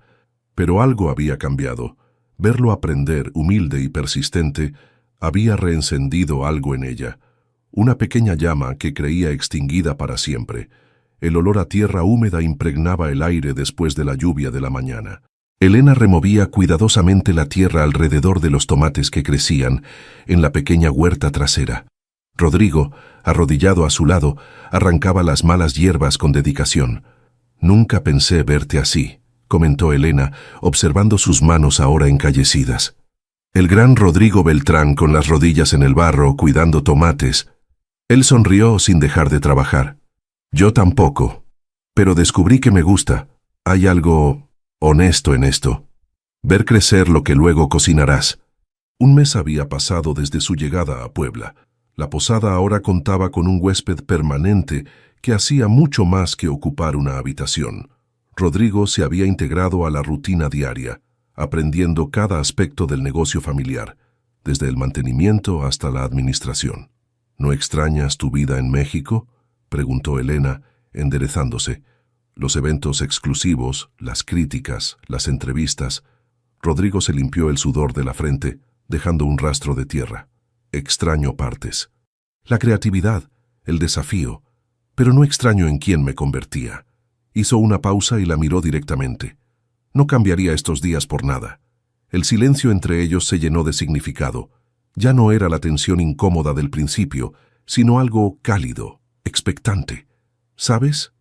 Pero algo había cambiado. Verlo aprender, humilde y persistente, había reencendido algo en ella. Una pequeña llama que creía extinguida para siempre. El olor a tierra húmeda impregnaba el aire después de la lluvia de la mañana. Elena removía cuidadosamente la tierra alrededor de los tomates que crecían en la pequeña huerta trasera. Rodrigo, arrodillado a su lado, arrancaba las malas hierbas con dedicación. «Nunca pensé verte así», comentó Elena, observando sus manos ahora encallecidas. El gran Rodrigo Beltrán con las rodillas en el barro, cuidando tomates. Él sonrió sin dejar de trabajar. «Yo tampoco. Pero descubrí que me gusta. Hay algo honesto en esto. Ver crecer lo que luego cocinarás». Un mes había pasado desde su llegada a Puebla. La posada ahora contaba con un huésped permanente que hacía mucho más que ocupar una habitación. Rodrigo se había integrado a la rutina diaria, aprendiendo cada aspecto del negocio familiar, desde el mantenimiento hasta la administración. «¿No extrañas tu vida en México?», preguntó Elena, enderezándose. Los eventos exclusivos, las críticas, las entrevistas. Rodrigo se limpió el sudor de la frente, dejando un rastro de tierra. «Extraño partes. La creatividad, el desafío, pero no extraño en quién me convertía». Hizo una pausa y la miró directamente. No cambiaría estos días por nada. El silencio entre ellos se llenó de significado. Ya no era la tensión incómoda del principio, sino algo cálido, expectante. ¿Sabes?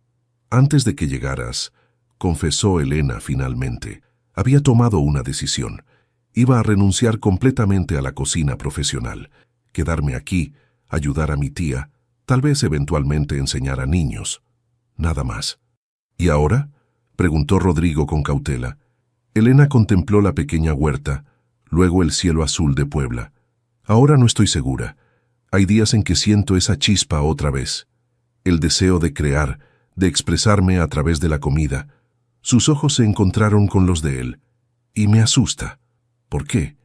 Antes de que llegaras, confesó Elena finalmente, había tomado una decisión. Iba a renunciar completamente a la cocina profesional, quedarme aquí, ayudar a mi tía, tal vez eventualmente enseñar a niños. Nada más. ¿Y ahora?, preguntó Rodrigo con cautela. Elena contempló la pequeña huerta, luego el cielo azul de Puebla. Ahora no estoy segura. Hay días en que siento esa chispa otra vez. El deseo de crear, de expresarme a través de la comida. Sus ojos se encontraron con los de él. Y me asusta. ¿Por qué?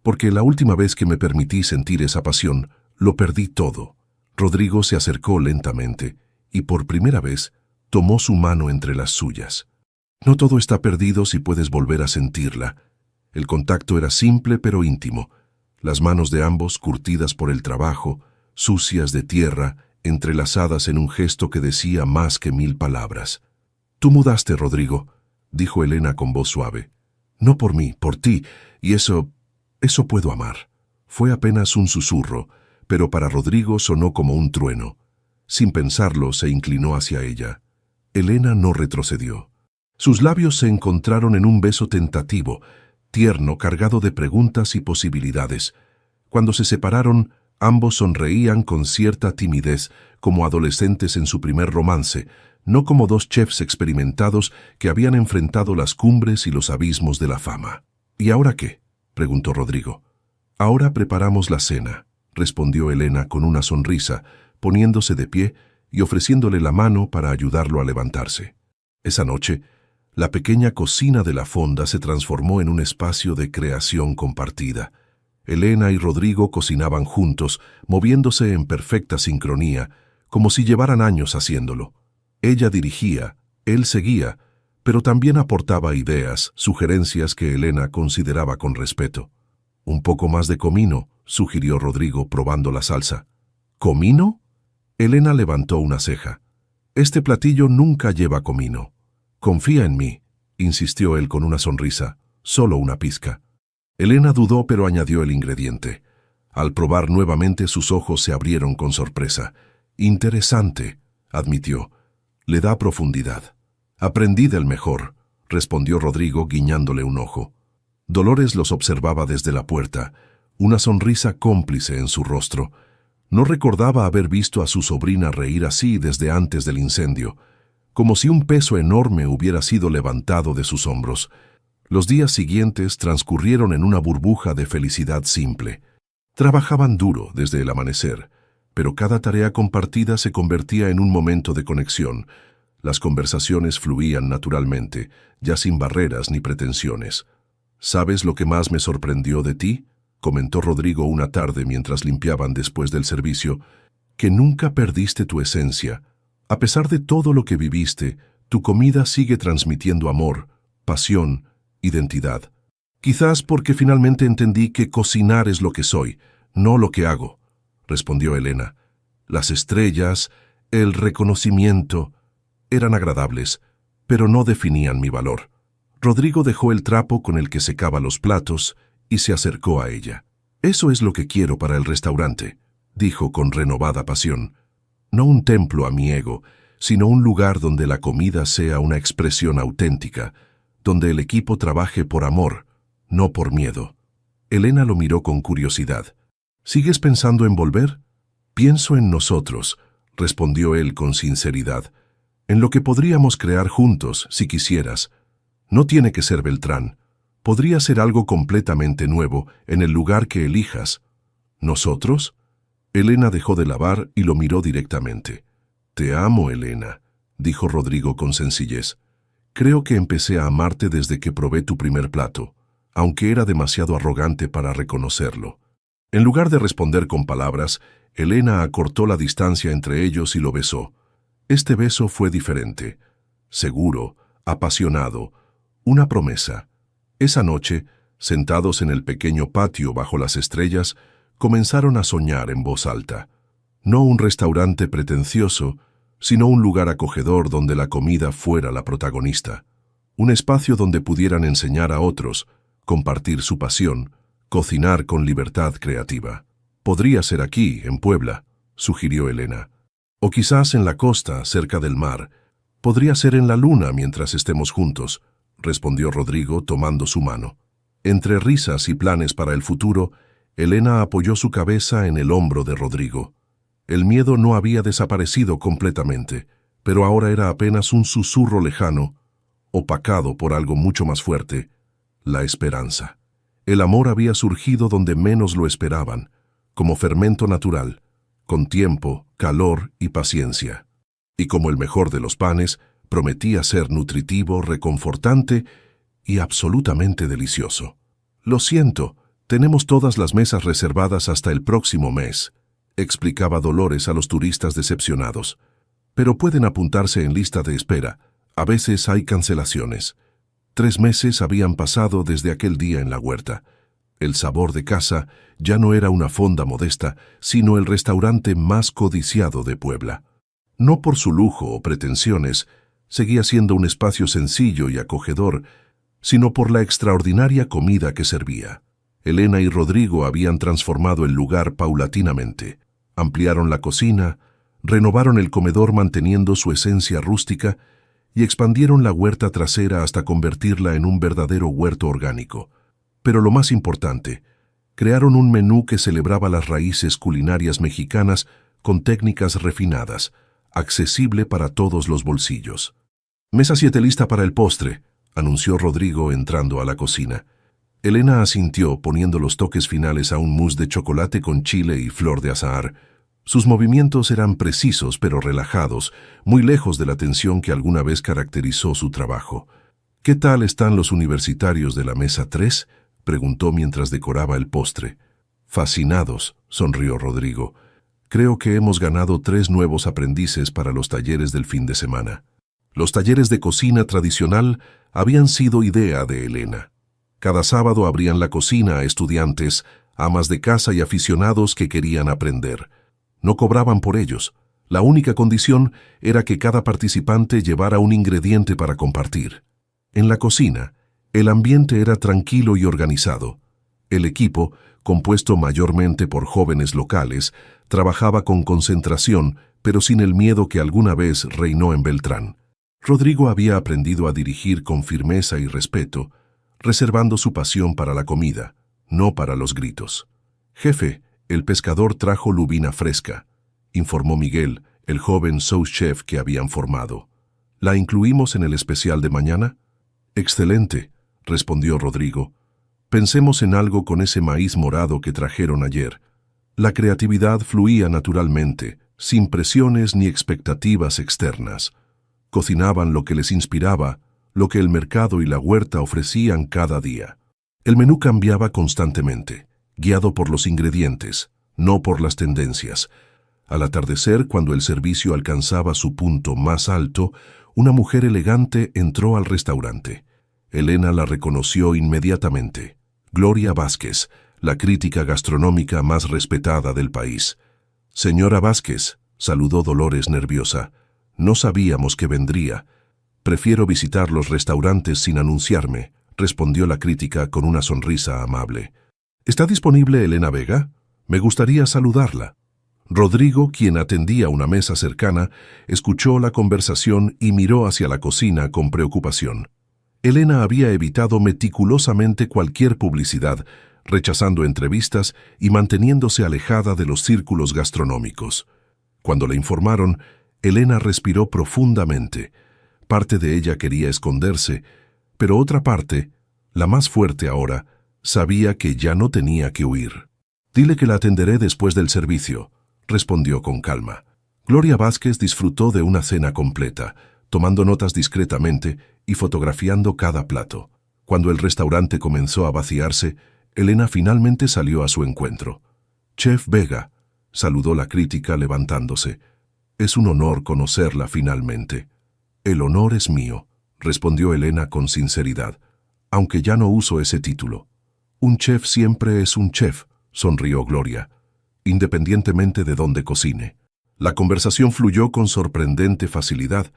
Porque la última vez que me permití sentir esa pasión, lo perdí todo. Rodrigo se acercó lentamente, y por primera vez tomó su mano entre las suyas. No todo está perdido si puedes volver a sentirla. El contacto era simple pero íntimo. Las manos de ambos, curtidas por el trabajo, sucias de tierra, entrelazadas en un gesto que decía más que 1000 palabras. «Tú mudaste, Rodrigo», dijo Elena con voz suave. «No por mí, por ti, y eso puedo amar». Fue apenas un susurro, pero para Rodrigo sonó como un trueno. Sin pensarlo, se inclinó hacia ella. Elena no retrocedió. Sus labios se encontraron en un beso tentativo, tierno, cargado de preguntas y posibilidades. Cuando se separaron, ambos sonreían con cierta timidez, como adolescentes en su primer romance, no como dos chefs experimentados que habían enfrentado las cumbres y los abismos de la fama. «¿Y ahora qué?», preguntó Rodrigo. «Ahora preparamos la cena», respondió Elena con una sonrisa, poniéndose de pie y ofreciéndole la mano para ayudarlo a levantarse. Esa noche, la pequeña cocina de la fonda se transformó en un espacio de creación compartida. Elena y Rodrigo cocinaban juntos, moviéndose en perfecta sincronía, como si llevaran años haciéndolo. Ella dirigía, él seguía, pero también aportaba ideas, sugerencias que Elena consideraba con respeto. «Un poco más de comino», sugirió Rodrigo probando la salsa. «¿Comino?». Elena levantó una ceja. «Este platillo nunca lleva comino». «Confía en mí», insistió él con una sonrisa, «solo una pizca». Elena dudó, pero añadió el ingrediente. Al probar nuevamente, sus ojos se abrieron con sorpresa. «Interesante», admitió. «Le da profundidad». «Aprendí del mejor», respondió Rodrigo guiñándole un ojo. Dolores los observaba desde la puerta, una sonrisa cómplice en su rostro. No recordaba haber visto a su sobrina reír así desde antes del incendio, como si un peso enorme hubiera sido levantado de sus hombros. Los días siguientes transcurrieron en una burbuja de felicidad simple. Trabajaban duro desde el amanecer, pero cada tarea compartida se convertía en un momento de conexión. Las conversaciones fluían naturalmente, ya sin barreras ni pretensiones. «¿Sabes lo que más me sorprendió de ti?», comentó Rodrigo una tarde mientras limpiaban después del servicio, «que nunca perdiste tu esencia. A pesar de todo lo que viviste, tu comida sigue transmitiendo amor, pasión, identidad. Quizás porque finalmente entendí que cocinar es lo que soy, no lo que hago», respondió Elena. «Las estrellas, el reconocimiento, eran agradables, pero no definían mi valor». Rodrigo dejó el trapo con el que secaba los platos y se acercó a ella. «Eso es lo que quiero para el restaurante», dijo con renovada pasión. «No un templo a mi ego, sino un lugar donde la comida sea una expresión auténtica, donde el equipo trabaje por amor, no por miedo». Elena lo miró con curiosidad. «¿Sigues pensando en volver?». «Pienso en nosotros», respondió él con sinceridad. «En lo que podríamos crear juntos, si quisieras. No tiene que ser Beltrán. Podría ser algo completamente nuevo, en el lugar que elijas». «¿Nosotros?». Elena dejó de lavar y lo miró directamente. «Te amo, Elena», dijo Rodrigo con sencillez. «Creo que empecé a amarte desde que probé tu primer plato, aunque era demasiado arrogante para reconocerlo». En lugar de responder con palabras, Elena acortó la distancia entre ellos y lo besó. Este beso fue diferente, seguro, apasionado, una promesa. Esa noche, sentados en el pequeño patio bajo las estrellas, comenzaron a soñar en voz alta. No un restaurante pretencioso, sino un lugar acogedor donde la comida fuera la protagonista. Un espacio donde pudieran enseñar a otros, compartir su pasión, Cocinar con libertad creativa. Podría ser aquí, en Puebla, sugirió Elena. O quizás en la costa, cerca del mar. Podría ser en la luna mientras estemos juntos, respondió Rodrigo tomando su mano. Entre risas y planes para el futuro, Elena apoyó su cabeza en el hombro de Rodrigo. El miedo no había desaparecido completamente, pero ahora era apenas un susurro lejano, opacado por algo mucho más fuerte, la esperanza. El amor había surgido donde menos lo esperaban, como fermento natural, con tiempo, calor y paciencia. Y como el mejor de los panes, prometía ser nutritivo, reconfortante y absolutamente delicioso. Lo siento, tenemos todas las mesas reservadas hasta el próximo mes, explicaba Dolores a los turistas decepcionados. Pero pueden apuntarse en lista de espera. A veces hay cancelaciones. 3 meses habían pasado desde aquel día en la huerta. El sabor de casa ya no era una fonda modesta, sino el restaurante más codiciado de Puebla. No por su lujo o pretensiones, seguía siendo un espacio sencillo y acogedor, sino por la extraordinaria comida que servía. Elena y Rodrigo habían transformado el lugar paulatinamente. Ampliaron la cocina, renovaron el comedor manteniendo su esencia rústica y expandieron la huerta trasera hasta convertirla en un verdadero huerto orgánico. Pero lo más importante, crearon un menú que celebraba las raíces culinarias mexicanas con técnicas refinadas, accesible para todos los bolsillos. «Mesa 7 lista para el postre», anunció Rodrigo entrando a la cocina. Elena asintió poniendo los toques finales a un mousse de chocolate con chile y flor de azahar. Sus movimientos eran precisos pero relajados, muy lejos de la tensión que alguna vez caracterizó su trabajo. «¿Qué tal están los universitarios de la mesa 3?» preguntó mientras decoraba el postre. «Fascinados», sonrió Rodrigo. «Creo que hemos ganado 3 nuevos aprendices para los talleres del fin de semana». Los talleres de cocina tradicional habían sido idea de Elena. Cada sábado abrían la cocina a estudiantes, amas de casa y aficionados que querían aprender. No cobraban por ellos. La única condición era que cada participante llevara un ingrediente para compartir. En la cocina, el ambiente era tranquilo y organizado. El equipo, compuesto mayormente por jóvenes locales, trabajaba con concentración, pero sin el miedo que alguna vez reinó en Beltrán. Rodrigo había aprendido a dirigir con firmeza y respeto, reservando su pasión para la comida, no para los gritos. «Jefe, el pescador trajo lubina fresca», informó Miguel, el joven sous chef que habían formado. «¿La incluimos en el especial de mañana?» «Excelente», respondió Rodrigo. «Pensemos en algo con ese maíz morado que trajeron ayer». La creatividad fluía naturalmente, sin presiones ni expectativas externas. Cocinaban lo que les inspiraba, lo que el mercado y la huerta ofrecían cada día. El menú cambiaba constantemente, guiado por los ingredientes, no por las tendencias. Al atardecer, cuando el servicio alcanzaba su punto más alto, una mujer elegante entró al restaurante. Elena la reconoció inmediatamente. Gloria Vázquez, la crítica gastronómica más respetada del país. «Señora Vázquez», saludó Dolores nerviosa. «No sabíamos que vendría. Prefiero visitar los restaurantes sin anunciarme», respondió la crítica con una sonrisa amable. «¿Está disponible Elena Vega? Me gustaría saludarla». Rodrigo, quien atendía una mesa cercana, escuchó la conversación y miró hacia la cocina con preocupación. Elena había evitado meticulosamente cualquier publicidad, rechazando entrevistas y manteniéndose alejada de los círculos gastronómicos. Cuando le informaron, Elena respiró profundamente. Parte de ella quería esconderse, pero otra parte, la más fuerte ahora, sabía que ya no tenía que huir. «Dile que la atenderé después del servicio», respondió con calma. Gloria Vázquez disfrutó de una cena completa, tomando notas discretamente y fotografiando cada plato. Cuando el restaurante comenzó a vaciarse, Elena finalmente salió a su encuentro. «Chef Vega», saludó la crítica levantándose. «Es un honor conocerla finalmente». «El honor es mío», respondió Elena con sinceridad, «aunque ya no uso ese título». «Un chef siempre es un chef», sonrió Gloria, «independientemente de dónde cocine». La conversación fluyó con sorprendente facilidad.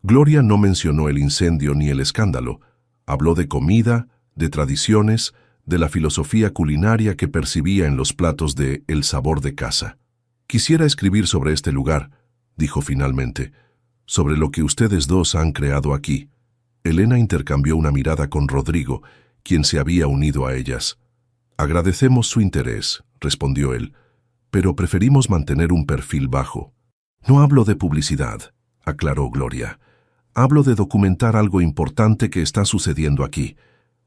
Gloria no mencionó el incendio ni el escándalo. Habló de comida, de tradiciones, de la filosofía culinaria que percibía en los platos de El sabor de casa. Quisiera escribir sobre este lugar, dijo finalmente, sobre lo que ustedes dos han creado aquí. Elena intercambió una mirada con Rodrigo, quien se había unido a ellas. Agradecemos su interés, respondió él, pero preferimos mantener un perfil bajo. No hablo de publicidad, aclaró Gloria. Hablo de documentar algo importante que está sucediendo aquí.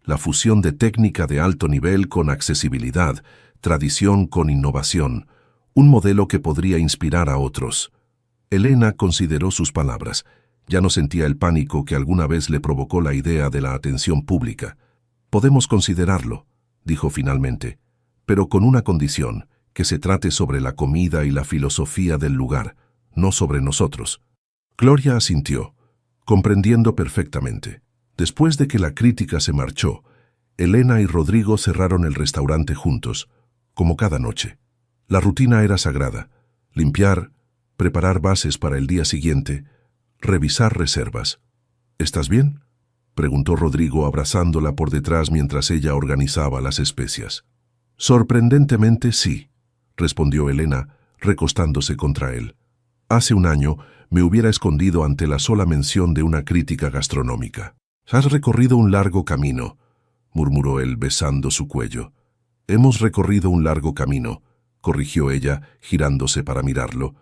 La fusión de técnica de alto nivel con accesibilidad, tradición con innovación, un modelo que podría inspirar a otros. Elena consideró sus palabras. Ya no sentía el pánico que alguna vez le provocó la idea de la atención pública. Podemos considerarlo, dijo finalmente, pero con una condición, que se trate sobre la comida y la filosofía del lugar, no sobre nosotros. Gloria asintió, comprendiendo perfectamente. Después de que la crítica se marchó, Elena y Rodrigo cerraron el restaurante juntos, como cada noche. La rutina era sagrada: limpiar, preparar bases para el día siguiente, revisar reservas. ¿Estás bien?, preguntó Rodrigo abrazándola por detrás mientras ella organizaba las especias. Sorprendentemente sí, respondió Elena, recostándose contra él. Hace un año me hubiera escondido ante la sola mención de una crítica gastronómica. Has recorrido un largo camino, murmuró él besando su cuello. Hemos recorrido un largo camino, corrigió ella, girándose para mirarlo.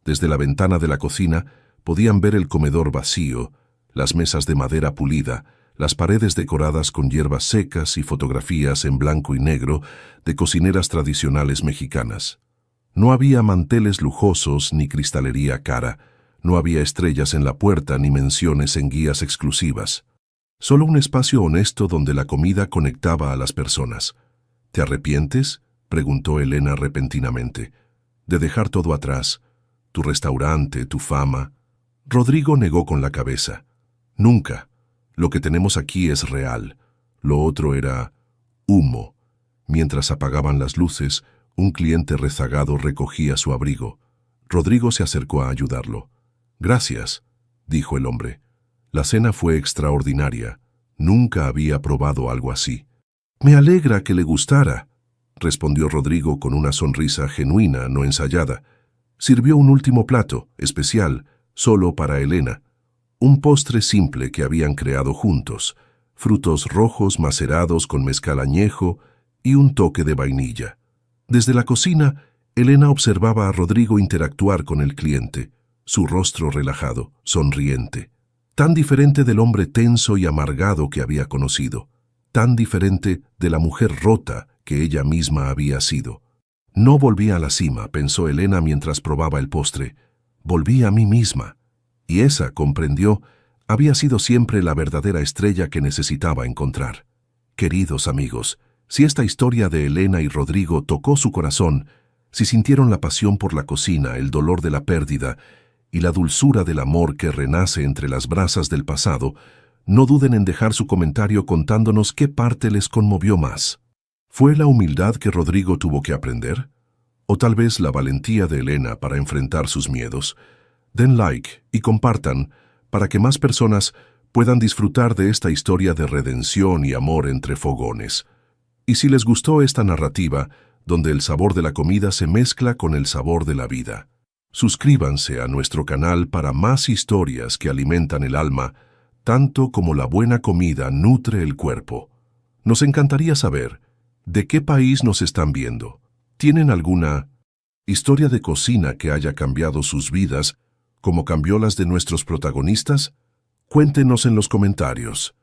Desde la ventana de la cocina podían ver el comedor vacío, las mesas de madera pulida, las paredes decoradas con hierbas secas y fotografías en blanco y negro de cocineras tradicionales mexicanas. No había manteles lujosos ni cristalería cara, no había estrellas en la puerta ni menciones en guías exclusivas. Solo un espacio honesto donde la comida conectaba a las personas. ¿Te arrepientes?, preguntó Elena repentinamente, de dejar todo atrás, tu restaurante, tu fama. Rodrigo negó con la cabeza. Nunca. Lo que tenemos aquí es real. Lo otro era humo. Mientras apagaban las luces, un cliente rezagado recogía su abrigo. Rodrigo se acercó a ayudarlo. Gracias, dijo el hombre. La cena fue extraordinaria. Nunca había probado algo así. Me alegra que le gustara, respondió Rodrigo con una sonrisa genuina, no ensayada. Sirvió un último plato, especial, solo para Elena. Un postre simple que habían creado juntos, frutos rojos macerados con mezcal añejo y un toque de vainilla. Desde la cocina, Elena observaba a Rodrigo interactuar con el cliente, su rostro relajado, sonriente. Tan diferente del hombre tenso y amargado que había conocido, tan diferente de la mujer rota que ella misma había sido. No volví a la cima, pensó Elena mientras probaba el postre. Volví a mí misma. Y esa, comprendió, había sido siempre la verdadera estrella que necesitaba encontrar. Queridos amigos, si esta historia de Elena y Rodrigo tocó su corazón, si sintieron la pasión por la cocina, el dolor de la pérdida y la dulzura del amor que renace entre las brasas del pasado, no duden en dejar su comentario contándonos qué parte les conmovió más. ¿Fue la humildad que Rodrigo tuvo que aprender? ¿O tal vez la valentía de Elena para enfrentar sus miedos? Den like y compartan para que más personas puedan disfrutar de esta historia de redención y amor entre fogones. Y si les gustó esta narrativa, donde el sabor de la comida se mezcla con el sabor de la vida, suscríbanse a nuestro canal para más historias que alimentan el alma, tanto como la buena comida nutre el cuerpo. Nos encantaría saber de qué país nos están viendo. ¿Tienen alguna historia de cocina que haya cambiado sus vidas, como cambió las de nuestros protagonistas? Cuéntenos en los comentarios.